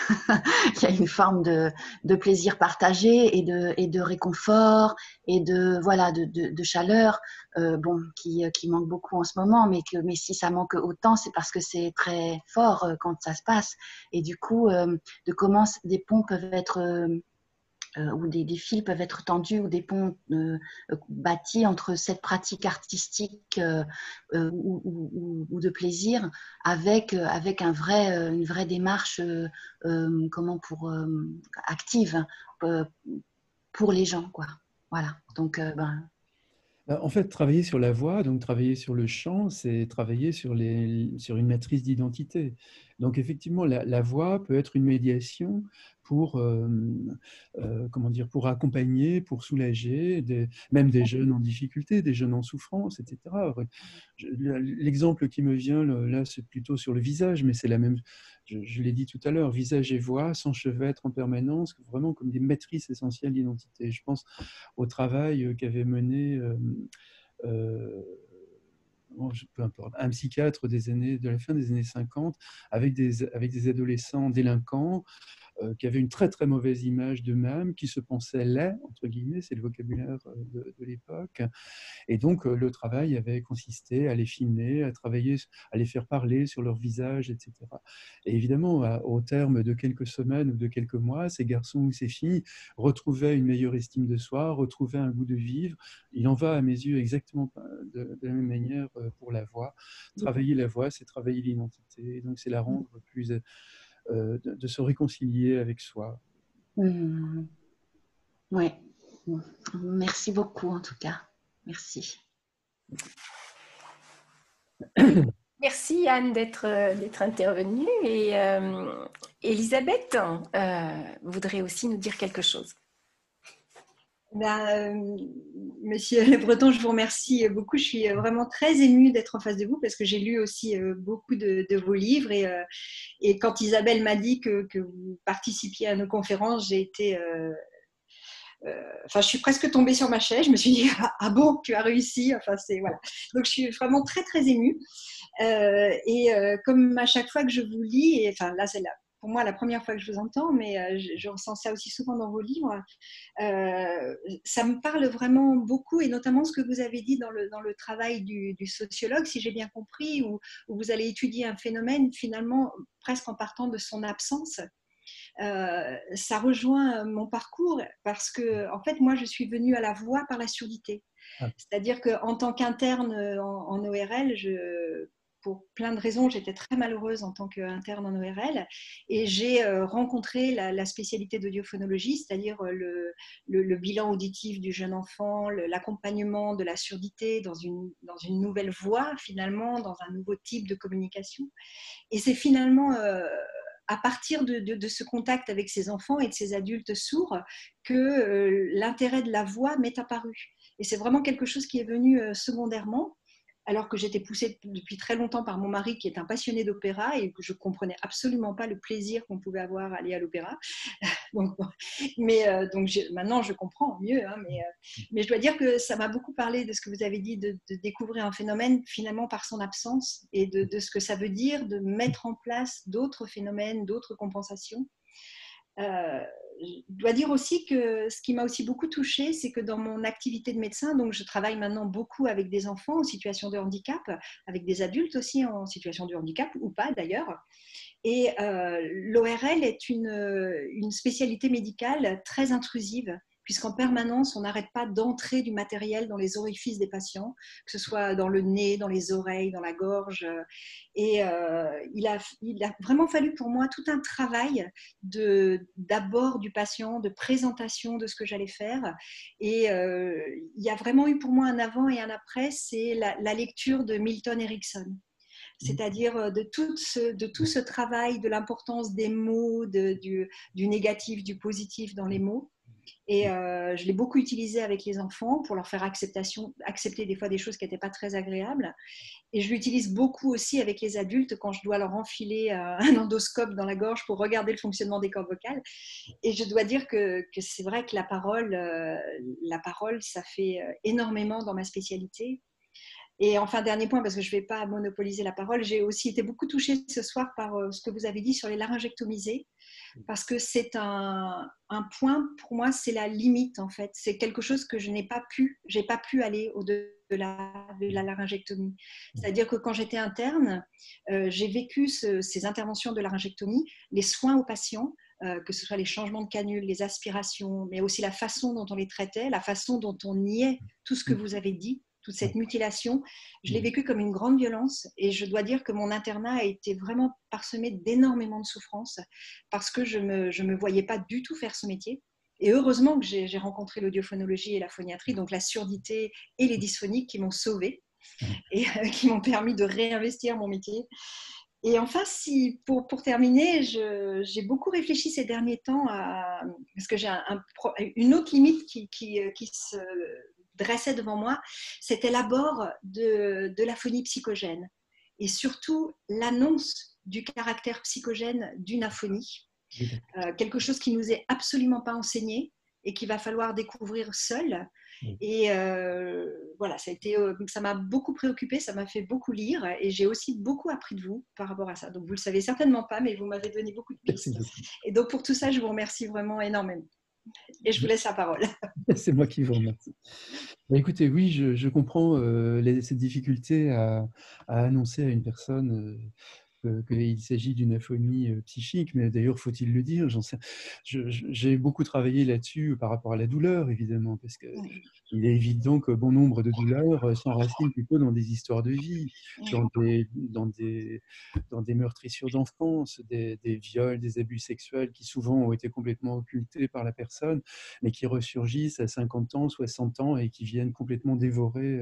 Speaker 6: il y a une forme de plaisir partagé et de réconfort et de chaleur, bon, qui manque beaucoup en ce moment, mais si ça manque autant, c'est parce que c'est très fort quand ça se passe. Et du coup, de comment des ponts peuvent être où des fils peuvent être tendus ou des ponts bâtis entre cette pratique artistique ou de plaisir avec une vraie démarche active pour les gens, quoi. Voilà. Donc,
Speaker 3: En fait, travailler sur la voix, donc travailler sur le chant, c'est travailler sur une matrice d'identité. Donc effectivement, la voix peut être une médiation pour, comment dire, pour accompagner, pour soulager, même des jeunes en difficulté, des jeunes en souffrance, etc. L'exemple qui me vient là, c'est plutôt sur le visage, mais c'est la même. Je l'ai dit tout à l'heure, visage et voix s'enchevêtrent en permanence, vraiment comme des matrices essentielles d'identité. Je pense au travail qu'avait mené peu importe, un psychiatre de la fin des années 50 avec des adolescents délinquants qui avaient une très très mauvaise image d'eux-mêmes, qui se pensaient laids, entre guillemets, c'est le vocabulaire de l'époque. Et donc le travail avait consisté à les filmer, à travailler, à les faire parler sur leur visage, etc. Et évidemment, au terme de quelques semaines ou de quelques mois, ces garçons ou ces filles retrouvaient une meilleure estime de soi, retrouvaient un goût de vivre. Il en va à mes yeux exactement de la même manière pour la voix. Travailler la voix, c'est travailler l'identité. Donc c'est la rendre plus... de se réconcilier avec soi.
Speaker 6: Oui. Merci beaucoup en tout cas. Merci.
Speaker 1: Merci Anne d'être intervenue et Elisabeth voudrait aussi nous dire quelque chose.
Speaker 7: Monsieur Le Breton, je vous remercie beaucoup. Je suis vraiment très émue d'être en face de vous parce que j'ai lu aussi beaucoup de vos livres et quand Isabelle m'a dit que vous participiez à nos conférences, j'ai été... je suis presque tombée sur ma chaise. Je me suis dit, ah bon, tu as réussi. Enfin, voilà. Donc, je suis vraiment très, très émue. Comme à chaque fois que je vous lis, et enfin, là, c'est pour moi la première fois que je vous entends, mais je ressens ça aussi souvent dans vos livres. Ça me parle vraiment beaucoup, et notamment ce que vous avez dit dans le travail du sociologue, si j'ai bien compris, où vous allez étudier un phénomène finalement presque en partant de son absence. Ça rejoint mon parcours parce que, en fait, moi, je suis venue à la voix par la surdité.
Speaker 3: Ah.
Speaker 7: C'est-à-dire qu'en tant qu'interne en ORL, pour plein de raisons, j'étais très malheureuse en tant qu'interne en ORL, et j'ai rencontré la spécialité d'audiophonologie, c'est-à-dire le bilan auditif du jeune enfant, l'accompagnement de la surdité dans une nouvelle voie, finalement, dans un nouveau type de communication. Et c'est finalement à partir de ce contact avec ces enfants et de ces adultes sourds que l'intérêt de la voix m'est apparu. Et c'est vraiment quelque chose qui est venu secondairement, alors que j'étais poussée depuis très longtemps par mon mari qui est un passionné d'opéra et que je ne comprenais absolument pas le plaisir qu'on pouvait avoir à aller à l'opéra. Donc, maintenant, je comprends mieux, hein, mais je dois dire que ça m'a beaucoup parlé de ce que vous avez dit, de découvrir un phénomène finalement par son absence, et de ce que ça veut dire de mettre en place d'autres phénomènes, d'autres compensations. Je dois dire aussi que ce qui m'a aussi beaucoup touchée, c'est que dans mon activité de médecin, donc je travaille maintenant beaucoup avec des enfants en situation de handicap, avec des adultes aussi en situation de handicap, ou pas d'ailleurs. Et l'ORL est une spécialité médicale très intrusive, puisqu'en permanence, on n'arrête pas d'entrer du matériel dans les orifices des patients, que ce soit dans le nez, dans les oreilles, dans la gorge. Et il a vraiment fallu pour moi tout un travail d'abord du patient, de présentation de ce que j'allais faire. Et il y a vraiment eu pour moi un avant et un après, c'est la lecture de Milton Erickson. C'est-à-dire de tout ce travail, de l'importance des mots, du négatif, du positif dans les mots. Et je l'ai beaucoup utilisé avec les enfants pour leur faire accepter des fois des choses qui n'étaient pas très agréables. Et je l'utilise beaucoup aussi avec les adultes quand je dois leur enfiler un endoscope dans la gorge pour regarder le fonctionnement des cordes vocales. Et je dois dire que c'est vrai que la parole, ça fait énormément dans ma spécialité. Et enfin, dernier point, parce que je ne vais pas monopoliser la parole, j'ai aussi été beaucoup touchée ce soir par ce que vous avez dit sur les laryngectomisés, parce que c'est un point, pour moi, c'est la limite en fait. C'est quelque chose que je n'ai pas pu, aller au-delà de la laryngectomie. C'est-à-dire que quand j'étais interne, j'ai vécu ces interventions de laryngectomie, les soins aux patients, que ce soit les changements de canule, les aspirations, mais aussi la façon dont on les traitait, la façon dont on niait tout ce que vous avez dit, toute cette mutilation, je l'ai vécu comme une grande violence, et je dois dire que mon internat a été vraiment parsemé d'énormément de souffrances parce que je me voyais pas du tout faire ce métier. Et heureusement que j'ai rencontré l'audiophоnologie et la phoniatrie, donc la surdité et les dysphoniques, qui m'ont sauvée et qui m'ont permis de réinvestir mon métier. Et enfin, pour terminer, j'ai beaucoup réfléchi ces derniers temps parce que j'ai une autre limite qui se dressait devant moi, c'était l'abord de la phonie psychogène, et surtout l'annonce du caractère psychogène d'une aphonie, quelque chose qui nous est absolument pas enseigné et qu'il va falloir découvrir seul. Et voilà, ça m'a beaucoup préoccupée, ça m'a fait beaucoup lire, et j'ai aussi beaucoup appris de vous par rapport à ça. Donc vous le savez certainement pas, mais vous m'avez donné beaucoup de pistes. Et donc pour tout ça, je vous remercie vraiment énormément. Et je vous laisse la parole.
Speaker 3: C'est moi qui vous remercie. Bah, écoutez, oui, je comprends cette difficulté à annoncer à une personne qu'il s'agit d'une aphonie psychique, mais d'ailleurs, faut-il le dire, j'ai beaucoup travaillé là-dessus par rapport à la douleur, évidemment, parce qu'il est évident que bon nombre de douleurs s'enracinent plutôt dans des histoires de vie, dans des meurtrissures d'enfance, des viols, des abus sexuels qui souvent ont été complètement occultés par la personne, mais qui ressurgissent à 50 ans, 60 ans et qui viennent complètement dévorer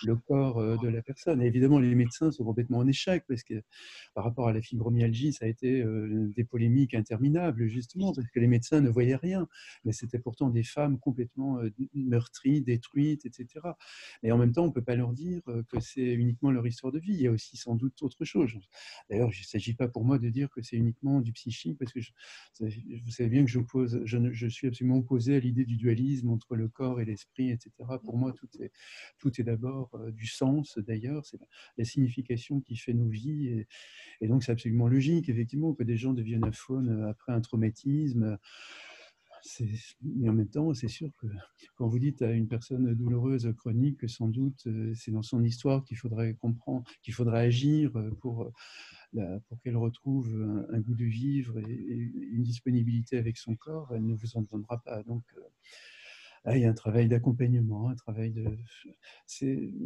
Speaker 3: le corps de la personne. Et évidemment, les médecins sont complètement en échec, parce que par rapport à la fibromyalgie, ça a été des polémiques interminables, justement, parce que les médecins ne voyaient rien. Mais c'était pourtant des femmes complètement meurtries, détruites, etc. Mais en même temps, on ne peut pas leur dire que c'est uniquement leur histoire de vie. Il y a aussi sans doute autre chose. D'ailleurs, il ne s'agit pas pour moi de dire que c'est uniquement du psychique, parce que vous savez bien que je suis absolument opposé à l'idée du dualisme entre le corps et l'esprit, etc. Pour moi, tout est d'abord du sens, d'ailleurs. C'est la signification qui fait nos vies. Et donc, c'est absolument logique, effectivement, que des gens deviennent aphones après un traumatisme. Mais en même temps, c'est sûr que quand vous dites à une personne douloureuse chronique que sans doute c'est dans son histoire qu'il faudrait comprendre, qu'il faudrait agir pour qu'elle retrouve un goût de vivre et une disponibilité avec son corps, elle ne vous en donnera pas. Donc, il y a un travail d'accompagnement, un travail de.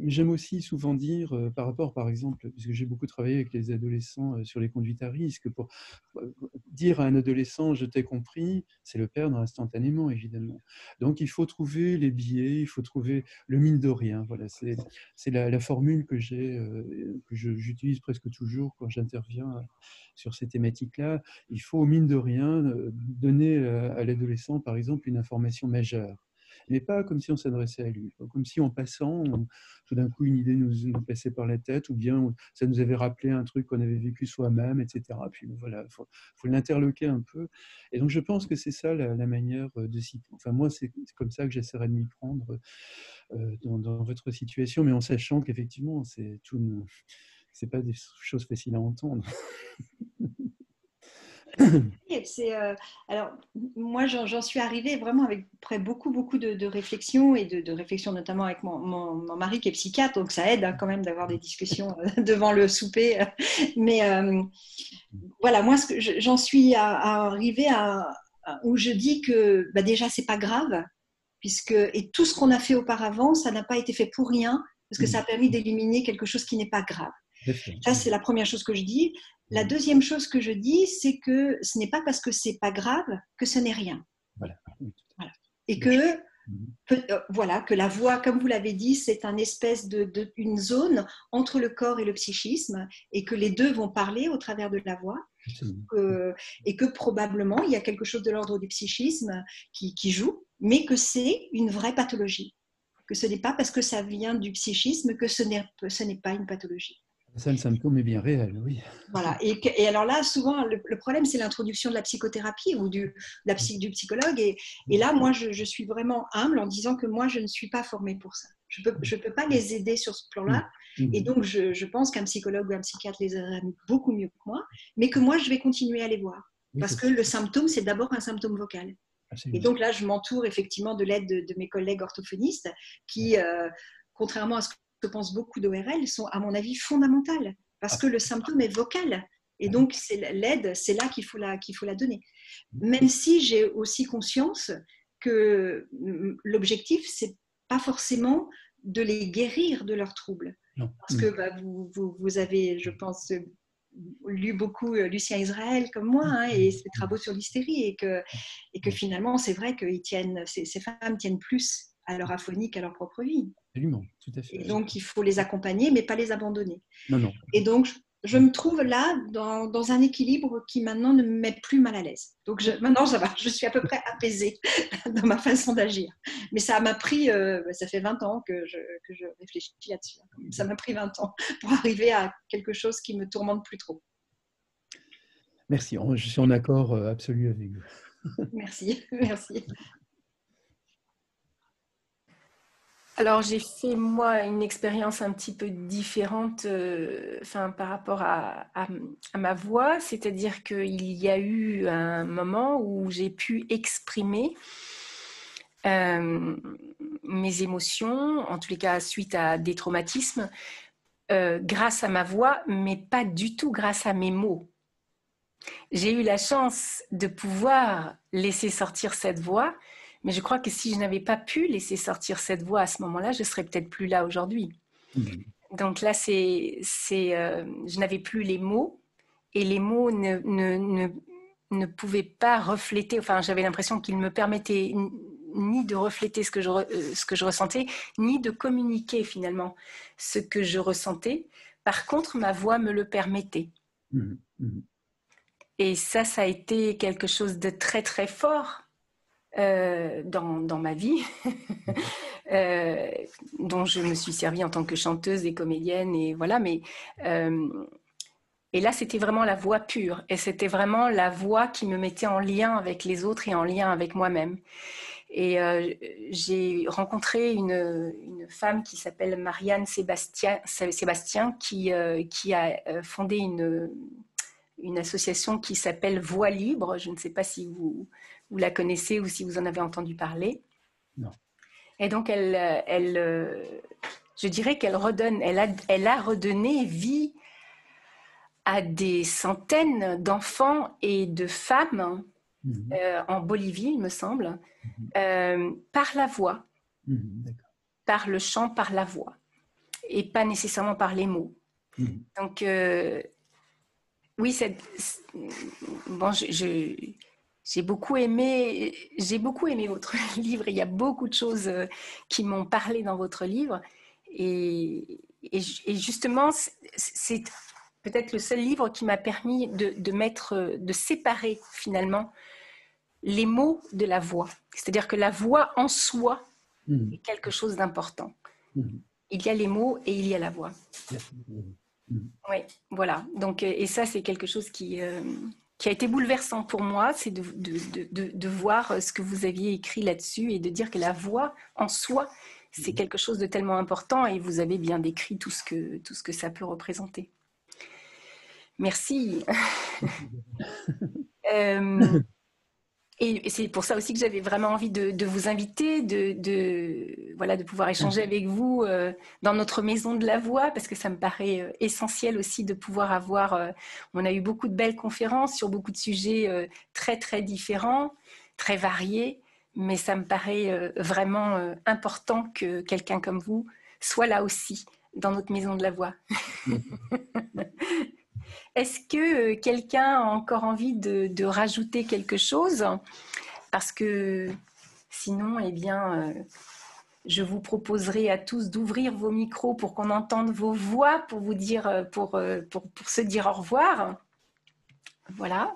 Speaker 3: J'aime aussi souvent dire, par rapport, par exemple, puisque j'ai beaucoup travaillé avec les adolescents sur les conduites à risque, pour dire à un adolescent je t'ai compris, c'est le perdre instantanément, évidemment. Donc il faut trouver les biais, il faut trouver le mine de rien. Voilà, c'est la formule que j'utilise presque toujours quand j'interviens sur ces thématiques-là. Il faut, mine de rien, donner à l'adolescent, par exemple, une information majeure. Mais pas comme si on s'adressait à lui, comme si en passant, tout d'un coup, une idée nous passait par la tête, ou bien ça nous avait rappelé un truc qu'on avait vécu soi-même, etc. Puis voilà, il faut l'interloquer un peu. Et donc, je pense que c'est ça la manière de s'y prendre. Enfin, moi, c'est comme ça que j'essaierai de m'y prendre dans votre situation, mais en sachant qu'effectivement, c'est pas des choses faciles à entendre.
Speaker 7: Alors, moi, j'en suis arrivée vraiment après beaucoup de réflexions et de réflexions notamment avec mon mari qui est psychiatre, donc ça aide quand même d'avoir des discussions devant le souper. Mais voilà, moi, j'en suis arrivée où je dis que déjà, c'est pas grave, et tout ce qu'on a fait auparavant, ça n'a pas été fait pour rien, parce que ça a permis d'éliminer quelque chose qui n'est pas grave. Ça, c'est la première chose que je dis. La deuxième chose que je dis, c'est que ce n'est pas parce que c'est pas grave que ce n'est rien. Voilà. Et que, que la voix, comme vous l'avez dit, c'est une espèce une zone entre le corps et le psychisme, et que les deux vont parler au travers de la voix. Et que probablement, il y a quelque chose de l'ordre du psychisme qui joue, mais que c'est une vraie pathologie. Que ce n'est pas parce que ça vient du psychisme que ce n'est pas une pathologie.
Speaker 3: Ça, le symptôme est bien réel, oui.
Speaker 7: Voilà. Et alors là, souvent, le problème, c'est l'introduction de la psychothérapie ou du psychologue. Et là, moi, je suis vraiment humble en disant que moi, je ne suis pas formée pour ça. Je peux pas les aider sur ce plan-là. Et donc, je pense qu'un psychologue ou un psychiatre les aiderait beaucoup mieux que moi, mais que moi, je vais continuer à les voir. Parce que le symptôme, c'est d'abord un symptôme vocal. Absolument. Et donc là, je m'entoure effectivement de l'aide de mes collègues orthophonistes qui, contrairement à ce que pensent beaucoup d'ORL, sont à mon avis fondamentales parce que le symptôme est vocal. Et donc, l'aide, c'est là qu'il faut la donner. Même si j'ai aussi conscience que l'objectif, c'est pas forcément de les guérir de leurs troubles. Non. Parce que vous avez, je pense, lu beaucoup Lucien Israël comme moi et ses travaux sur l'hystérie et que finalement, c'est vrai que ces femmes tiennent plus à leur aphonie qu'à leur propre vie.
Speaker 3: Absolument, tout à fait.
Speaker 7: Et donc, il faut les accompagner, mais pas les abandonner.
Speaker 3: Non.
Speaker 7: Et donc, je me trouve là dans un équilibre qui maintenant ne me met plus mal à l'aise. Donc, maintenant, ça va, je suis à peu près apaisée dans ma façon d'agir. Mais ça m'a pris, ça fait 20 ans que je réfléchis là-dessus. Ça m'a pris 20 ans pour arriver à quelque chose qui ne me tourmente plus trop.
Speaker 3: Merci, je suis en accord absolu avec vous.
Speaker 7: Merci.
Speaker 1: Alors, j'ai fait, moi, une expérience un petit peu différente par rapport à ma voix, c'est-à-dire qu'il y a eu un moment où j'ai pu exprimer mes émotions, en tous les cas suite à des traumatismes, grâce à ma voix, mais pas du tout grâce à mes mots. J'ai eu la chance de pouvoir laisser sortir cette voix, mais je crois que si je n'avais pas pu laisser sortir cette voix à ce moment-là, je ne serais peut-être plus là aujourd'hui. Donc là, je n'avais plus les mots, et les mots ne pouvaient pas refléter, enfin j'avais l'impression qu'ils me permettaient ni de refléter ce que je ressentais, ni de communiquer finalement ce que je ressentais. Par contre, ma voix me le permettait. Et ça a été quelque chose de très très fort dans ma vie, dont je me suis servie en tant que chanteuse et comédienne, et voilà. Et là, c'était vraiment la voix pure, et c'était vraiment la voix qui me mettait en lien avec les autres et en lien avec moi-même. Et j'ai rencontré une femme qui s'appelle Marianne Sébastien qui a fondé une association qui s'appelle Voix Libre. Je ne sais pas si vous la connaissez ou si vous en avez entendu parler.
Speaker 3: Non.
Speaker 1: Et donc, je dirais qu'elle a redonné vie à des centaines d'enfants et de femmes en Bolivie, il me semble, par la voix, par le chant, par la voix, et pas nécessairement par les mots. Donc, oui, bon, j'ai beaucoup aimé votre livre. Il y a beaucoup de choses qui m'ont parlé dans votre livre. Et justement, c'est peut-être le seul livre qui m'a permis de séparer finalement les mots de la voix. C'est-à-dire que la voix en soi est quelque chose d'important. Il y a les mots et il y a la voix. Oui, voilà. Donc, et ça, c'est quelque chose qui a été bouleversant pour moi, c'est de voir ce que vous aviez écrit là-dessus et de dire que la voix en soi, c'est quelque chose de tellement important, et vous avez bien décrit tout ce que ça peut représenter. Merci. Et c'est pour ça aussi que j'avais vraiment envie de vous inviter, de pouvoir échanger avec vous dans notre maison de la voix, parce que ça me paraît essentiel aussi de pouvoir avoir... on a eu beaucoup de belles conférences sur beaucoup de sujets très, très différents, très variés, mais ça me paraît vraiment important que quelqu'un comme vous soit là aussi, dans notre maison de la voix. Est-ce que quelqu'un a encore envie de rajouter quelque chose? Parce que sinon, eh bien, je vous proposerai à tous d'ouvrir vos micros pour qu'on entende vos voix, pour vous dire, pour se dire au revoir. Voilà.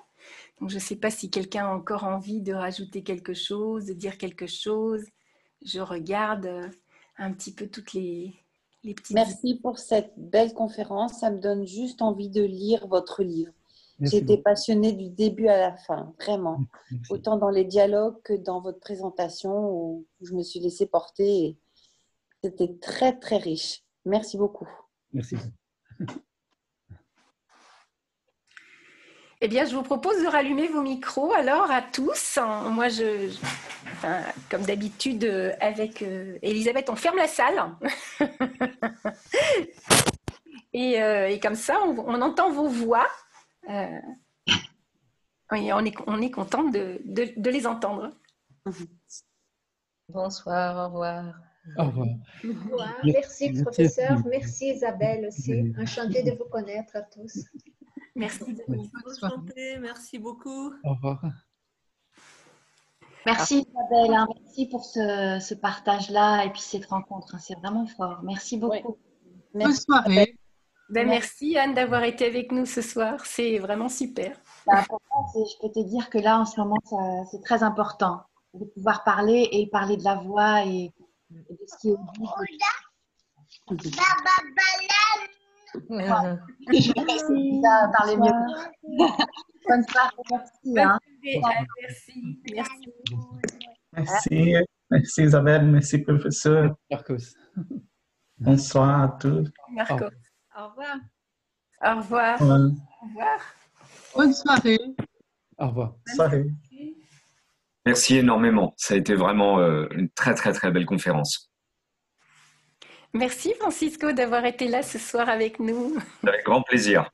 Speaker 1: Donc, je ne sais pas si quelqu'un a encore envie de rajouter quelque chose, de dire quelque chose. Je regarde un petit peu toutes les petites...
Speaker 8: Merci pour cette belle conférence. Ça me donne juste envie de lire votre livre.
Speaker 3: Merci.
Speaker 8: J'ai été passionnée du début à la fin, vraiment.
Speaker 3: Merci.
Speaker 8: Autant dans les dialogues que dans votre présentation où je me suis laissée porter. C'était très, très riche. Merci beaucoup.
Speaker 3: Merci.
Speaker 1: Eh bien, je vous propose de rallumer vos micros alors à tous. Moi, comme d'habitude, avec Elisabeth, on ferme la salle. et comme ça, on entend vos voix. Et on est content de les entendre.
Speaker 5: Bonsoir, au revoir.
Speaker 3: Au revoir.
Speaker 4: Au revoir. Merci, professeur. Merci, Isabelle aussi. Enchantée de vous connaître à tous.
Speaker 1: Merci.
Speaker 9: Enchantée, merci beaucoup.
Speaker 3: Au revoir.
Speaker 6: Merci Isabelle, hein. Merci pour ce partage-là et puis cette rencontre. Hein. C'est vraiment fort. Merci beaucoup.
Speaker 8: Oui.
Speaker 9: Bonne soirée.
Speaker 1: Merci Anne d'avoir été avec nous ce soir. C'est vraiment super.
Speaker 6: Pour moi, je peux te dire que là, en ce moment, c'est très important de pouvoir parler et parler de la voix et de ce qui est dit.
Speaker 5: Merci.
Speaker 6: Parler mieux. Bonne soirée, merci. Hein.
Speaker 1: Merci.
Speaker 10: Merci Isabelle, merci professeur.
Speaker 3: Marcos.
Speaker 10: Bonsoir à tous.
Speaker 1: Marco.
Speaker 7: Au revoir.
Speaker 1: Au revoir.
Speaker 10: Ouais.
Speaker 1: Au revoir.
Speaker 9: Bonne soirée.
Speaker 3: Au revoir.
Speaker 10: Salut.
Speaker 11: Merci énormément. Ça a été vraiment une très, très, très belle conférence.
Speaker 1: Merci Francisco d'avoir été là ce soir avec nous.
Speaker 11: Avec grand plaisir.